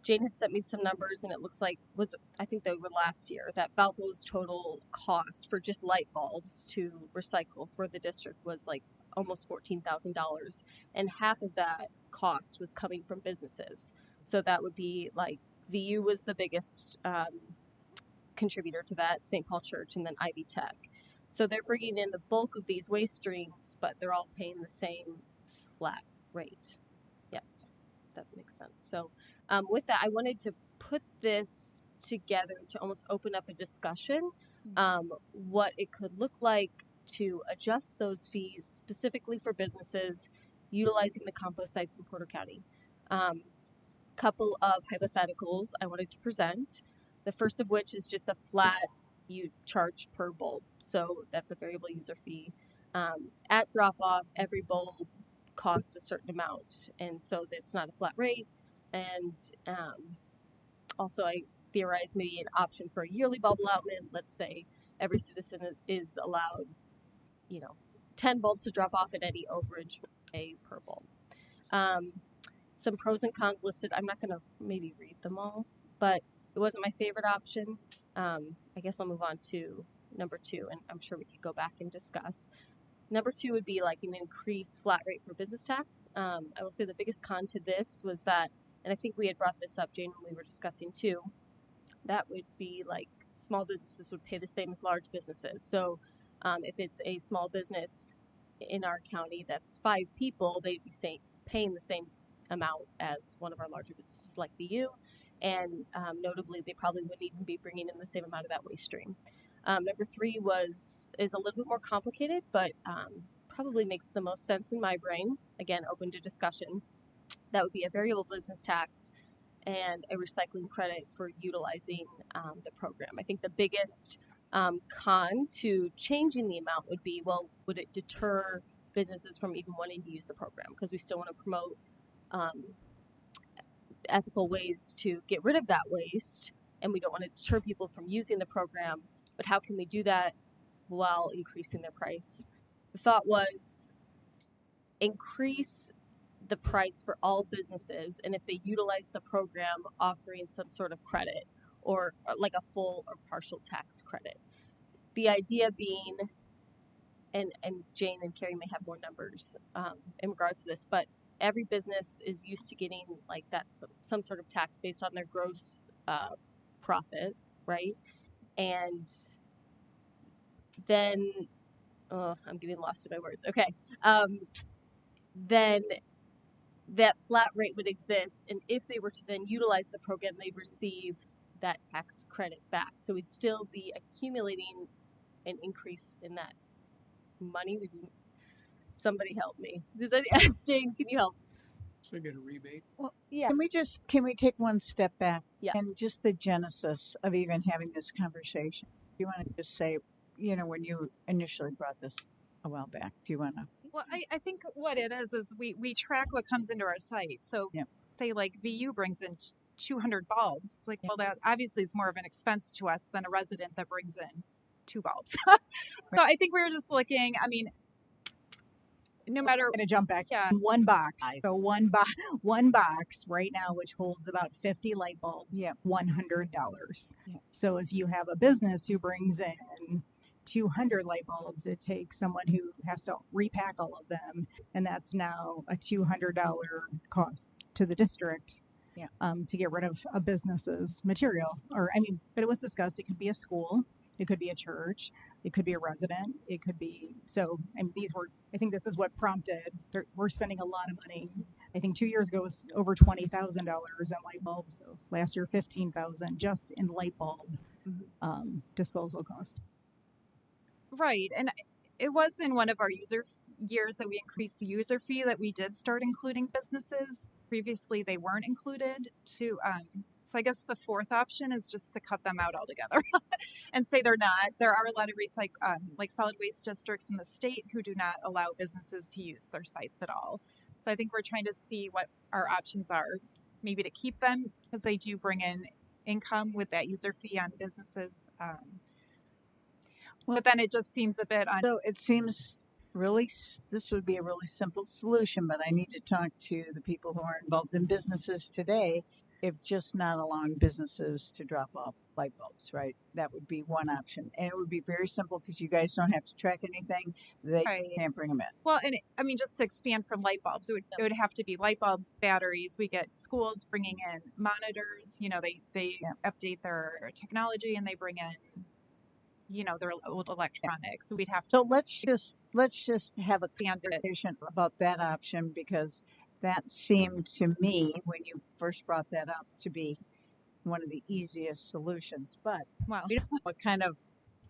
Jane had sent me some numbers, and it looks like I think they were last year, that Valpo's total cost for just light bulbs to recycle for the district was like almost $14,000, and half of that cost was coming from businesses. So that would be like VU was the biggest contributor to that, St. Paul Church, and then Ivy Tech. So they're bringing in the bulk of these waste streams, but they're all paying the same flat rate. Yes, that makes sense. So with that, I wanted to put this together to almost open up a discussion, what it could look like to adjust those fees specifically for businesses utilizing the compost sites in Porter County. Couple of hypotheticals I wanted to present. The first of which is just a flat you charge per bulb. So that's a variable user fee. At drop off, every bulb costs a certain amount, and so it's not a flat rate. And also, I theorize maybe an option for a yearly bulb allotment. Let's say every citizen is allowed, 10 bulbs to drop off, at any overage pay per bulb. Some pros and cons listed. I'm not going to maybe read them all, but it wasn't my favorite option. I guess I'll move on to number 2, and I'm sure we could go back and discuss. Number 2 would be like an increased flat rate for business tax. I will say the biggest con to this was that, and I think we had brought this up, Jane, when we were discussing too, that would be like small businesses would pay the same as large businesses. So if it's a small business in our county that's 5 people, they'd be paying the same amount as one of our larger businesses like BU. And notably, they probably wouldn't even be bringing in the same amount of that waste stream. Number 3 is a little bit more complicated, but probably makes the most sense in my brain. Again, open to discussion. That would be a variable business tax and a recycling credit for utilizing the program. I think the biggest con to changing the amount would be, well, would it deter businesses from even wanting to use the program? Because we still want to promote ethical ways to get rid of that waste, and we don't want to deter people from using the program. But how can we do that while increasing their price? The thought was increase the price for all businesses, and if they utilize the program, offering some sort of credit or like a full or partial tax credit. The idea being, and Jane and Carrie may have more numbers in regards to this, but every business is used to getting like that some sort of tax based on their gross profit, right? And then I'm getting lost in my words. Okay, then that flat rate would exist, and if they were to then utilize the program, they'd receive that tax credit back. So we'd still be accumulating an increase in that money. Somebody help me. Jane, can you help? So get a rebate. Well, Yeah. can we take one step back? Yeah. And just the genesis of even having this conversation. Do you want to just say, when you initially brought this a while back, do you want to? Well, I think what it is we track what comes into our site. So say like VU brings in 200 bulbs. It's like, well, that obviously is more of an expense to us than a resident that brings in 2 bulbs. So I think we were just looking, no matter. I'm gonna jump back. Yeah. One box. So one box right now, which holds about 50 light bulbs. Yeah. $100. Yeah. So if you have a business who brings in 200 light bulbs, it takes someone who has to repack all of them, and that's now a $200 cost to the district. Yeah. To get rid of a business's material, but it was discussed. It could be a school, it could be a church, it could be a resident, it could be. So, I think this is what prompted. We're spending a lot of money. I think 2 years ago was over $20,000 in light bulbs. So last year, $15,000 just in light bulb disposal cost. Right. And it was in one of our years that we increased the user fee that we did start including businesses. Previously, they weren't included So I guess the fourth option is just to cut them out altogether and say they're not. There are a lot of like solid waste districts in the state who do not allow businesses to use their sites at all. So I think we're trying to see what our options are, maybe to keep them because they do bring in income with that user fee on businesses. But then it just seems a bit So it seems really, this would be a really simple solution, but I need to talk to the people who are involved in businesses today. If just not allowing businesses to drop off light bulbs, right? That would be one option. And it would be very simple because you guys don't have to track anything. They Right. can't bring them in. Well, and I mean, just to expand from light bulbs, it would have to be light bulbs, batteries. We get schools bringing in monitors. You know, they update their technology and they bring in, you know, their old electronics. So we'd have to So let's just have a expand it. conversation about that option because that seemed to me when you first brought that up to be one of the easiest solutions. But Well, we don't know what kind of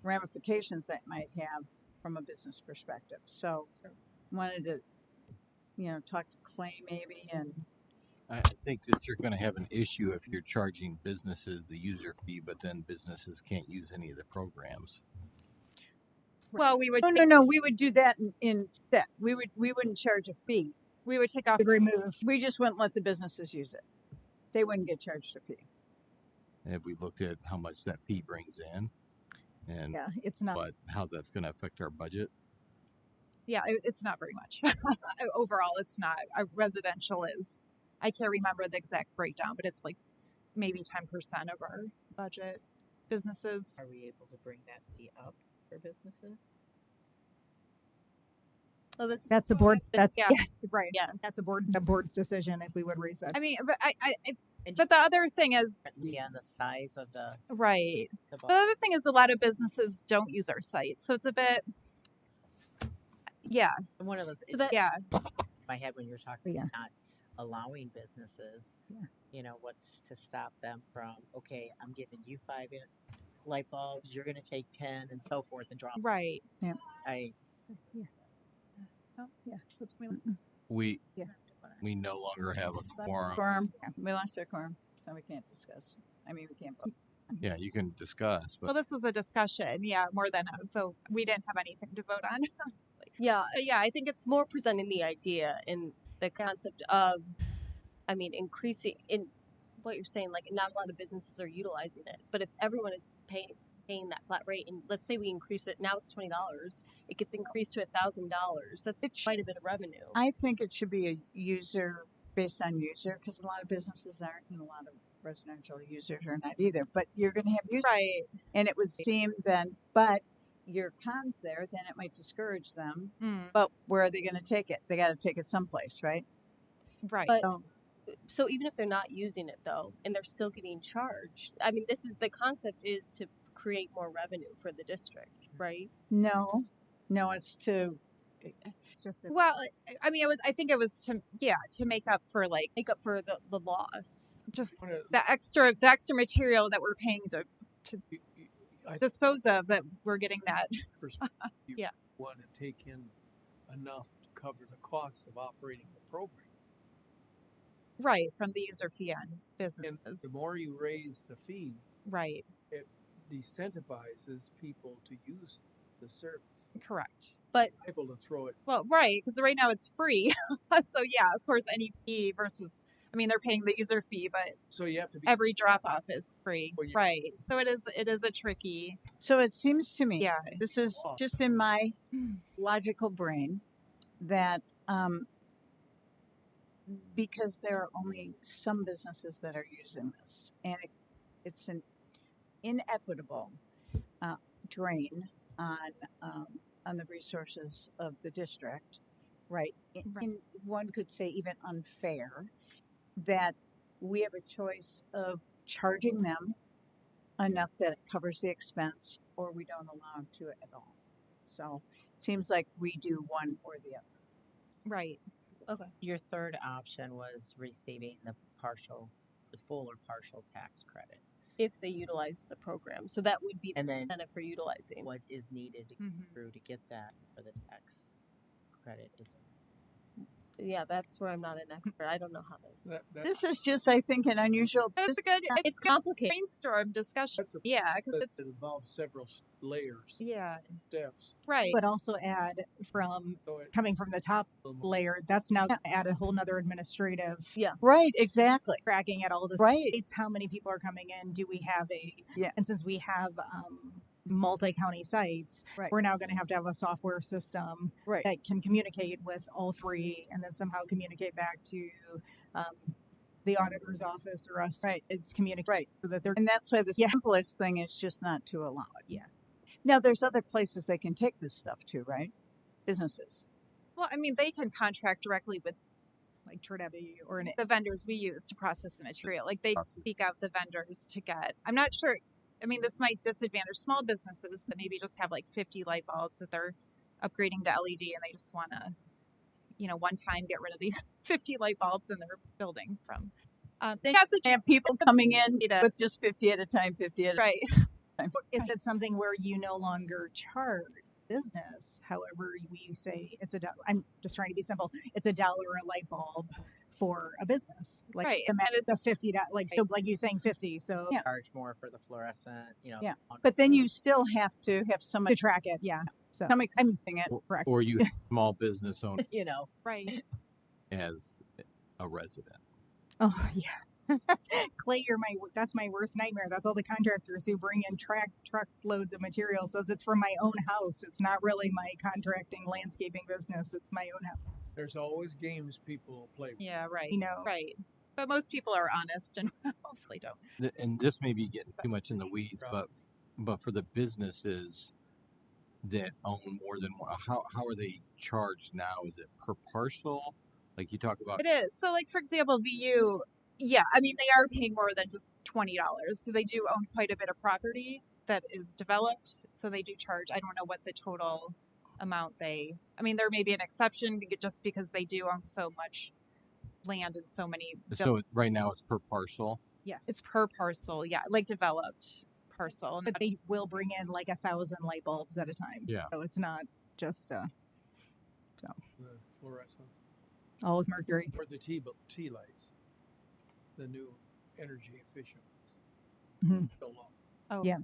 ramifications that might have from a business perspective. So wanted to, talk to Clay maybe and I think that you're going to have an issue if you're charging businesses the user fee, but then businesses can't use any of the programs. well, we would no, we would do that instead. We wouldn't charge a fee. we would take off. Remove. We just wouldn't let the businesses use it. They wouldn't get charged a fee. Have we looked at how much that fee brings in, and Yeah, it's not. how that's going to affect our budget? Yeah, it's not very much. Overall, it's not. Residential is. I can't remember the exact breakdown, but it's like maybe 10% of our budget. Businesses. Are we able to bring that fee up for businesses? Oh, That's the board's. That's Yeah, right. yeah. That's the board's decision if we would raise that. I mean, but And but the other thing is, on the size of the right. the The other thing is a lot of businesses don't use our site, so it's a bit. Yeah, one of those. So that- yeah. My head when you're talking Yeah. not allowing businesses. Yeah. You know, what's to stop them from? Okay, I'm giving you 5 light bulbs. You're going to take 10, and so forth, and drop. Right. I Oh, Yeah. oops, We Yeah. we no longer have a quorum. Quorum. Yeah, we lost our quorum, so we can't discuss. I mean, we can't vote. Yeah, you can discuss, but Well, this was a discussion. Yeah, more than a vote. We didn't have anything to vote on. Yeah, But yeah, I think it's more presenting the idea and the concept of, I mean, increasing in what you're saying. Like, not a lot of businesses are utilizing it, but if everyone is paying that flat rate, and let's say we increase it, now it's $20, it gets increased to $1,000. That's quite a bit of revenue. I think it should be a user based on user because a lot of businesses aren't, and a lot of residential users are not either. But you're going to have users, right. and it would seem then, but your cons there, then it might discourage them. Mm, But where are they going to take it? They got to take it someplace, right? right. But So, so even if they're not using it though, and they're still getting charged, I mean, this is the concept is to create more revenue for the district, right? no, it's to. It's just Well, I mean, I think it was to make up for like Make up for the loss. just Wanna- the extra material that we're paying to I dispose of that we're getting that. perspective, you Yeah. want to take in enough to cover the costs of operating the program. Right, from the user fee on And businesses. the more you raise the fee, Right, it decentivizes people to use the service. correct. Able to throw it. Well, right, because right now it's free. So yeah, of course, any fee versus, I mean, they're paying the user fee, but So you have to be. every drop off is free. Well, you- Right. So it is a tricky. So it seems to me, Yeah. this is just in my logical brain, that because there are only some businesses that are using this, and it's an inequitable drain on the resources of the district, right? And one could say even unfair, that we have a choice of charging them enough that it covers the expense, or we don't allow them to at all. So it seems like we do one or the other. Right. Okay. Your third option was receiving the full or partial tax credit. If they utilize the program, so that would be the And then incentive for utilizing. what is needed to Mhm. through to get that for the tax credit is Yeah, that's where I'm not an expert. I don't know how this. This is just, I think, an unusual. That's a good. It's good complicated. brainstorm discussion. That's the Yeah, because that it's it involves several layers, yeah, steps. right. But also add from So it, coming from the top layer, that's now gonna add a whole nother administrative Yeah. Right, exactly. tracking at all the Right. states, how many people are coming in, do we have Yeah. and since we have multi-county sites, Right. we're now going to have a software system Right. that can communicate with all three and then somehow communicate back to the auditor's office or us. Right. It's communicated Right. so that they're And that's why the Yeah. simplest thing is just not to allow it. Yeah. Now, there's other places they can take this stuff to, right? Businesses. Well, I mean, they can contract directly with like Tredevi or an the vendors we use to process the material. Like they seek out the vendors to get. I'm not sure. I mean, this might disadvantage small businesses that maybe just have like 50 light bulbs that they're upgrading to LED and they just want to, one time get rid of these 50 light bulbs in their building from. That's a And people coming in with just 50 at a time, 50 at a right. time. Is it something where you no longer charge business? However, we say it's I'm just trying to be simple. It's $1 a light bulb for a business. Like Right. the max And it's of $50. Like so, like you saying 50. So Yeah. Charge more for the fluorescent, Yeah. But then you still have to have to somebody track it. Yeah. So come accepting it. correct. Or you have small business owner Right. as a resident. Oh yeah. Clay, that's my worst nightmare. That's all the contractors who bring in truckloads of material says it's for my own house. It's not really my contracting landscaping business. It's my own house. there's always games people play with. Yeah. Right. You know. Right. But most people are honest and hopefully don't. And this may be getting too much in the weeds, but for the businesses that own more than one, how are they charged now? Is it per parcel? Like you talk about It is. So, like, for example, VU, yeah, I mean, they are paying more than just $20 because they do own quite a bit of property that is developed. So they do charge, I don't know what the total amount I mean, there may be an exception just because they do own so much land and so many. So right now it's per parcel. Yes. It's per parcel, yeah, like developed parcel. But they will bring in like 1,000 light bulbs at a time. Yeah. So it's not just The fluorescence all with mercury. or the T lights, the new energy efficient Mhm. so long. Oh, Yeah.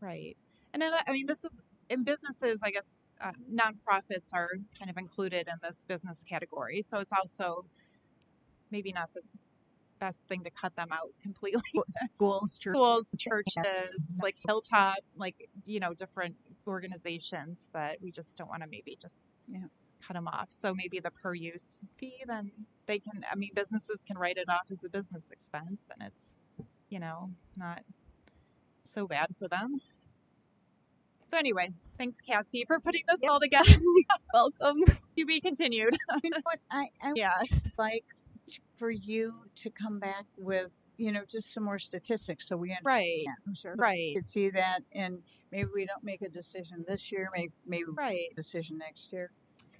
right. And then, I mean, this is in businesses, I guess, nonprofits are kind of included in this business category. So it's also maybe not the best thing to cut them out completely. Schools, Schools, churches, like Hilltop, like, different organizations that we just don't want to maybe just cut them off. So maybe the per use fee, then they can, I mean, businesses can write it off as a business expense and it's, not so bad for them. So anyway, thanks Cassie for putting this all together. Welcome. To be continued. You know what? I Yeah. would like for you to come back with, just some more statistics so we understand. Right. Sure. Right. Could see that, and maybe we don't make a decision this year. Maybe we make Right. a decision next year.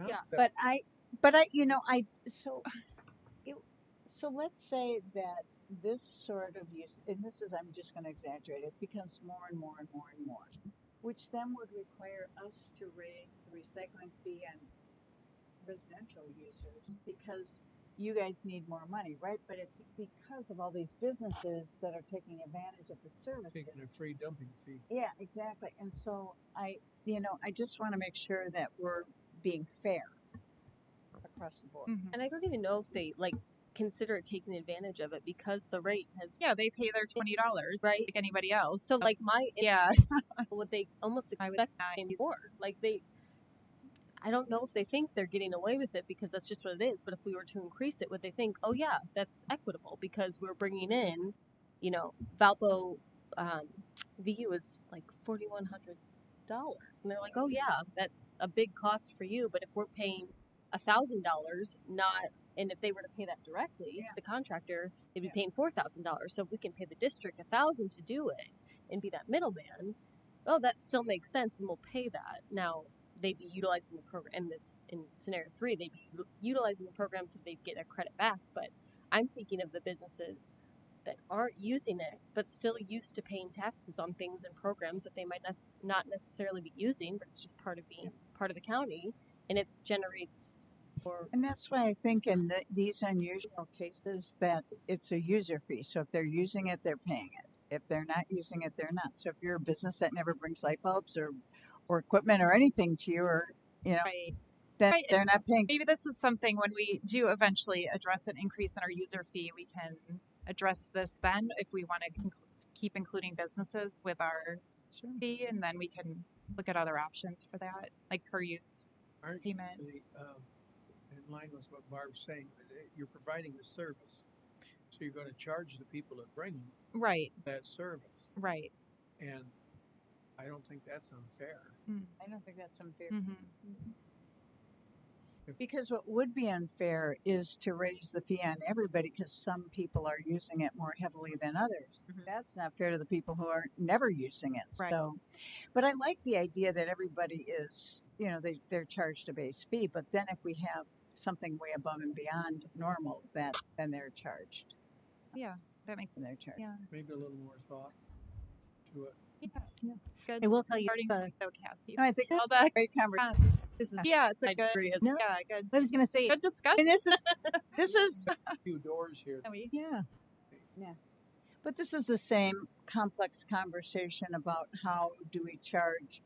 Yeah. But so let's say that this sort of use, and this is, I'm just going to exaggerate it, becomes more and more and more and more, which then would require us to raise the recycling fee on residential users because you guys need more money, right? But it's because of all these businesses that are taking advantage of the services. Taking a free dumping fee. Yeah, exactly. And so I just want to make sure that we're being fair across the board. Mhm. And I don't even know if they consider taking advantage of it because the rate has Yeah, they pay their $20 right. like anybody else. So like my Yeah. would they almost I would expect not to pay more? Like I don't know if they think they're getting away with it because that's just what it is. But if we were to increase it, would they think, oh yeah, that's equitable because we're bringing in, Valpo VU is like $4,100, and they're like, oh yeah, that's a big cost for you. But if we're paying $1,000, and if they were to pay that directly to the contractor, they'd be paying $4,000. So if we can pay the district $1,000 to do it and be that middleman, oh, that still makes sense, and we'll pay that. Now they'd be utilizing the program in scenario 3. They'd be utilizing the program so they'd get a credit back. But I'm thinking of the businesses that aren't using it, but still used to paying taxes on things and programs that they might not necessarily be using, but it's just part of being part of the county, and it generates Or And that's why I think in these unusual cases that it's a user fee. So if they're using it, they're paying it. If they're not using it, they're not. So if you're a business that never brings light bulbs or equipment or anything to you, or Right. then Right. they're not paying. Maybe this is something when we do eventually address an increase in our user fee, we can address this then if we want to keep including businesses with our fee, and then we can look at other options for that, like per use Aren't payment. you really, in line with what Barb's saying, that you're providing a service. So you're going to charge the people that bring Right. that service. Right. And I don't think that's unfair. I don't think that's unfair. Mm-hmm. Because what would be unfair is to raise the fee on everybody because some people are using it more heavily than others. That's not fair to the people who are never using it. Right. So, but I like the idea that everybody is, they're charged a base fee. But then if we have something way above and beyond normal, then they're charged. Yeah, that makes They're charged. Yeah. Maybe a little more thought to it. Yeah. Good. I will tell you, Starting the, though, Cassie. No, I think All that. great conversation. this is, Yeah, it's a I good. agree as no, Yeah, good. I was going to say, Good discussion. And this is A few doors here. yeah, But this is the same complex conversation about how do we charge,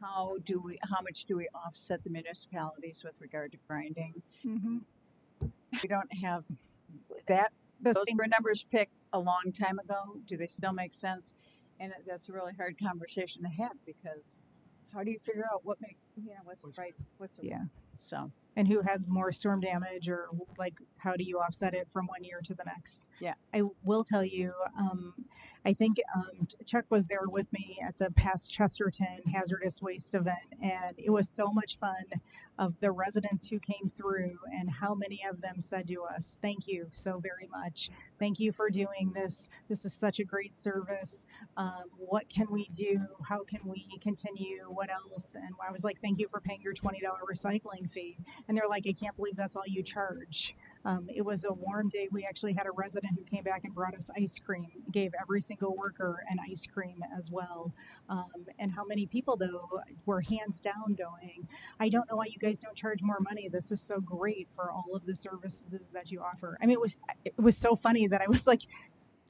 how much do we offset the municipalities with regard to grinding? mm-hmm. We don't have that. The Those same- were numbers picked a long time ago. Do they still make sense? And that's a really hard conversation to have because how do you figure out what's right, what's the Yeah. So And who had more storm damage, or like how do you offset it from one year to the next? Yeah. I will tell you, I think Chuck was there with me at the past Chesterton hazardous waste event, and it was so much fun of the residents who came through and how many of them said to us, "Thank you so very much. Thank you for doing this. This is such a great service. What can we do? How can we continue? What else?" And I was like, "Thank you for paying your $20 recycling fee." And they're like, "I can't believe that's all you charge." It was a warm day. We actually had a resident who came back and brought us ice cream, gave every single worker an ice cream as well. And how many people, though, were hands down going, "I don't know why you guys don't charge more money. This is so great for all of the services that you offer." I mean, it was so funny that I was like,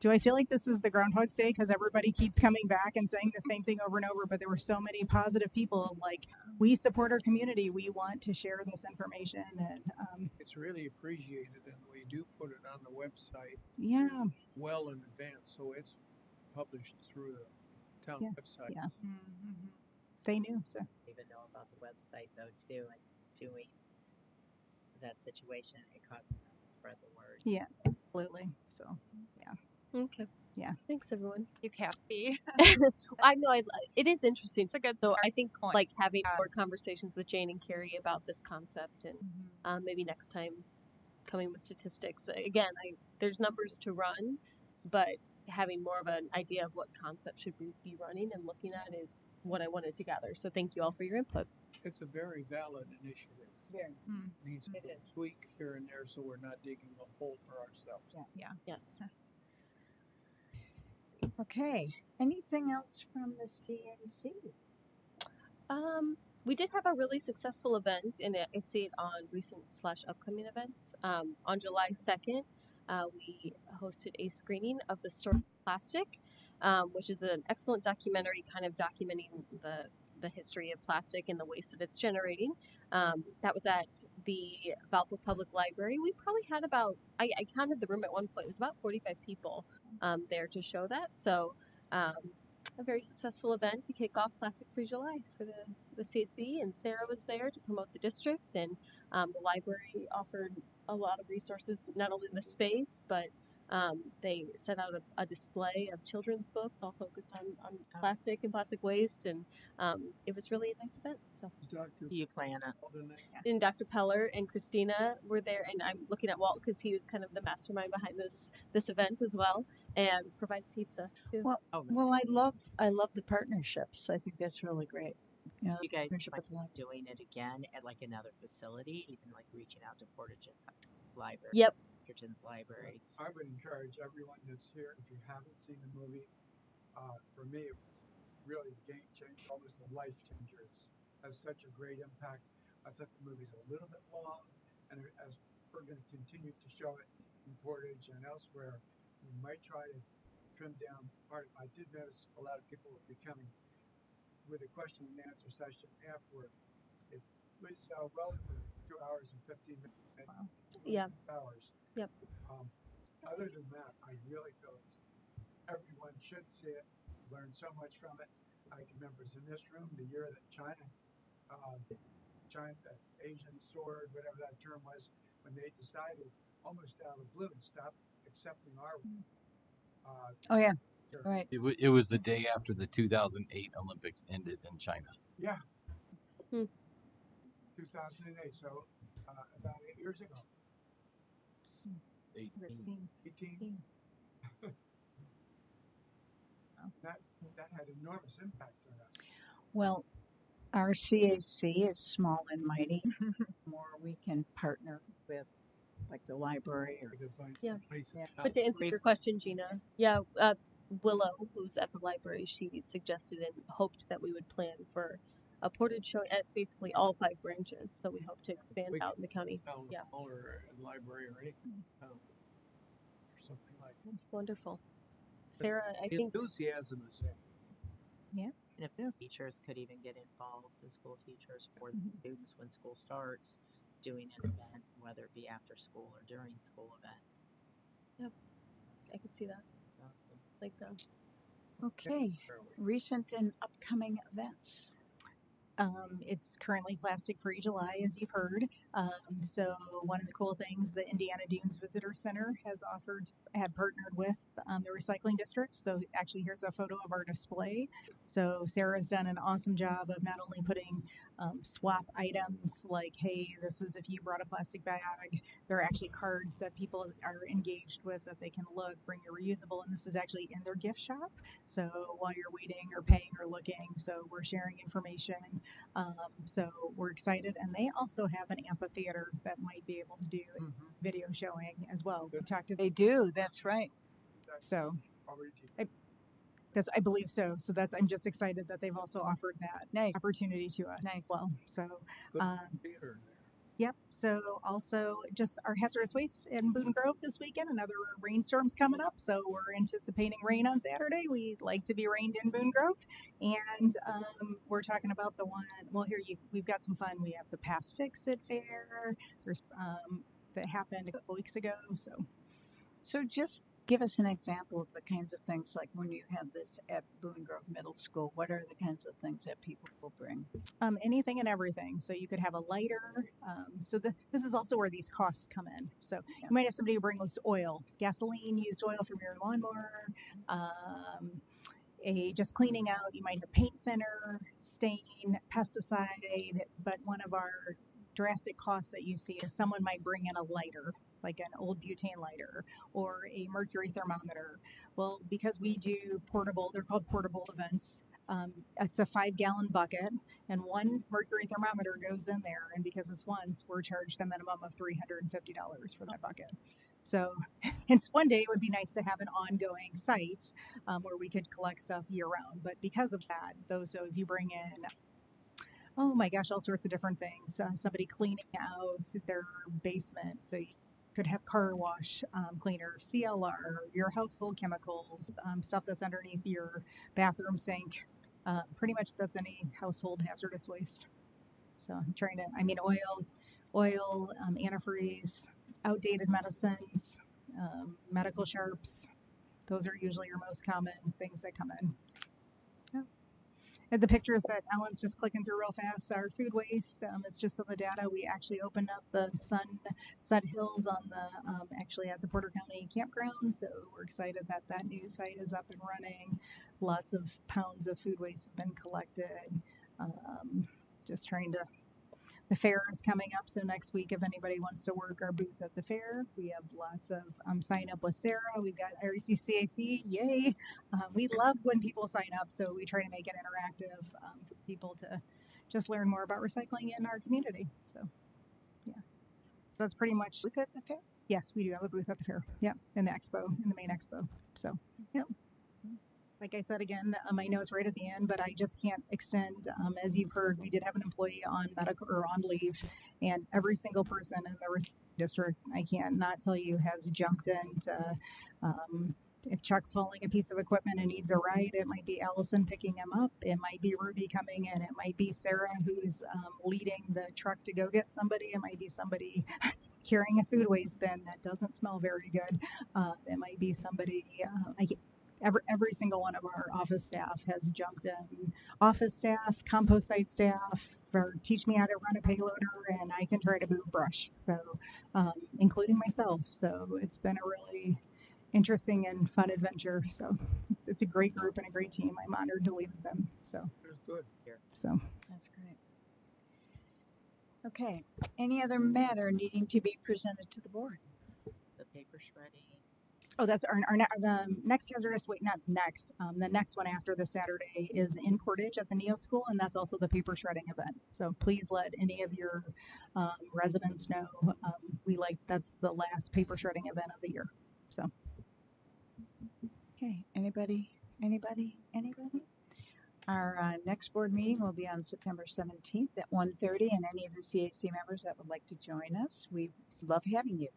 do I feel like this is the Groundhog's Day because everybody keeps coming back and saying the same thing over and over? But there were so many positive people like, we support our community. We want to share this information. And It's really appreciated, and we do put it on the website yeah, well in advance, so it's published through the town website. yeah, Mm-hmm. they knew. So even know about the website though too, and doing that situation, it causes them to spread the word. yeah, absolutely. So yeah. Okay. Yeah. Thanks, everyone. You Cassie. I know it is interesting. It's a good So start I think point. like having Yeah. more conversations with Jane and Carrie about this concept, and maybe next time coming with statistics. Again, there's numbers to run, but having more of an idea of what concept should we be running and looking at is what I wanted to gather. So thank you all for your input. It's a very valid initiative. Very. Needs It a is. tweak here and there so we're not digging a hole for ourselves. Yeah. Yes. Okay. Anything else from the CAC? We did have a really successful event, and I see it on recent/upcoming events. On July 2nd, we hosted a screening of The Story of Plastic, which is an excellent documentary kind of documenting the history of plastic and the waste that it's generating. That was at the Valpo Public Library. We probably had about, I counted the room at one point, it was about 45 people there to show that. So a very successful event to kick off Plastic Free July for the CHC, and Sarah was there to promote the district, and the library offered a lot of resources, not only the space, but they set out a display of children's books all focused on plastic and plastic waste, and it was really a nice event. So, Do you plan it? and Dr. Peller and Christina were there, and I'm looking at Walt because he was kind of the mastermind behind this event as well, and provided pizza too. Well, Oh, well, I love the partnerships. I think that's really great. do you guys partnership like with the doing it again at like another facility, even like reaching out to Portage's library? Yep. Chesterton's library. I would encourage everyone that's here, if you haven't seen the movie, for me it was really a game changer, almost a life changer. It has such a great impact. I thought the movie's a little bit long, And as we're going to continue to show it in Portage and elsewhere, we might try to trim down part. I did notice a lot of people were becoming with a question and answer session afterward. It was well over 2 hours and 15 minutes. Wow. Yeah. Hours. Yep. Other than that, I really feel everyone should see it, learn so much from it. I can remember in this room the year that China, Asian sword, whatever that term was, when they decided almost out of the blue to stop accepting our. Oh yeah, right. It was the day after the 2008 Olympics ended in China. Yeah. Hmm. 2008, so about 8 years ago. 18. That had enormous impact on us. Well, our CAC is small and mighty. More we can partner with, like the library or Yeah. yeah. But to answer your question, Gina, yeah, Willow, who's at the library, she suggested and hoped that we would plan for a Portage show at basically all 5 branches. So we hope to expand out in the county. Yeah. Or a library or anything. Or something like that. Wonderful. Sarah, I The think. enthusiasm is there. Yeah. And if the teachers could even get involved, the school teachers for the students when school starts, doing an event, whether it be after school or during school event. Yep. I could see that. Awesome. Like that. Okay. Recent and upcoming events. It's currently Plastic Free July, as you've heard. So one of the cool things, the Indiana Dunes Visitor Center had partnered with the recycling district. So actually, here's a photo of our display. So Sarah's done an awesome job of not only putting swap items like, hey, this is if you brought a plastic bag. There are actually cards that people are engaged with that they can look, bring your reusable, and this is actually in their gift shop. So while you're waiting or paying or looking, so we're sharing information. So we're excited, and they also have an amphitheater that might be able to do video showing as well. We talked to They do. That's right. so I believe so. So I'm just excited that they've also offered that opportunity to us as well. So Theater there. yep. So also just our hazardous waste in Boone Grove this weekend. Another rainstorm's coming up, so we're anticipating rain on Saturday. We'd like to be rained in Boone Grove, and we're talking about the one. Well, we've got some fun. We have the Pass Fix It Fair. There's that happened a couple weeks ago. So just give us an example of the kinds of things, like when you have this at Boone Grove Middle School, what are the kinds of things that people will bring? Anything and everything. So you could have a lighter. This is also where these costs come in. So you might have somebody who brings oil, gasoline, used oil from your lawnmower, just cleaning out. You might have paint thinner, stain, pesticide. But one of our drastic costs that you see is someone might bring in a lighter, like an old butane lighter or a mercury thermometer. Well, because we do they're called portable events. It's a 5-gallon bucket, and one mercury thermometer goes in there. And because it's once, we're charged a minimum of $350 for that bucket. So, one day it would be nice to have an ongoing site where we could collect stuff year round. But because of that, so if you bring in oh my gosh, all sorts of different things. Somebody cleaning out their basement. So you could have car wash cleaner, CLR, your household chemicals, stuff that's underneath your bathroom sink. Pretty much that's any household hazardous waste. So I'm trying to, oil, antifreeze, outdated medicines, medical sharps. Those are usually your most common things that come in. The pictures that Ellen's just clicking through real fast are food waste. It's just some of the data. We actually opened up the Sun Hills on the actually at the Porter County campground, so we're excited that new site is up and running. Lots of pounds of food waste have been collected. Just trying to. The fair is coming up, so next week, if anybody wants to work our booth at the fair, we have lots of sign up with Sarah. We've got RECCAC, yay! We love when people sign up, so we try to make it interactive for people to just learn more about recycling in our community. So, yeah. So that's pretty much. Booth at the fair? Yes, we do have a booth at the fair. Yeah, in the main expo. So, yeah. Like I said again, I know it's right at the end, but I just can't extend. As you've heard, we did have an employee on medical or on leave, and every single person in the district, I can't not tell you, has jumped into. If Chuck's hauling a piece of equipment and needs a ride, it might be Allison picking him up. It might be Ruby coming in. It might be Sarah who's leading the truck to go get somebody. It might be somebody carrying a food waste bin that doesn't smell very good. It might be somebody. Every single one of our office staff has jumped in. Office staff, compost site staff, or teach me how to run a payloader, and I can try to move brush. So, including myself. So it's been a really interesting and fun adventure. So it's a great group and a great team. I'm honored to lead them. So That's good. so That's great. Okay. Any other matter needing to be presented to the board? The paper shredding. oh, that's the next hazardous wait, not next. The next one after the Saturday is in Portage at the Neo School, and that's also the paper shredding event. So please let any of your residents know. That's the last paper shredding event of the year. So. Okay. Anybody? Our next board meeting will be on September 17th at 1:30, and any of the CAC members that would like to join us, we love having you.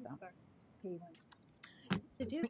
So, To do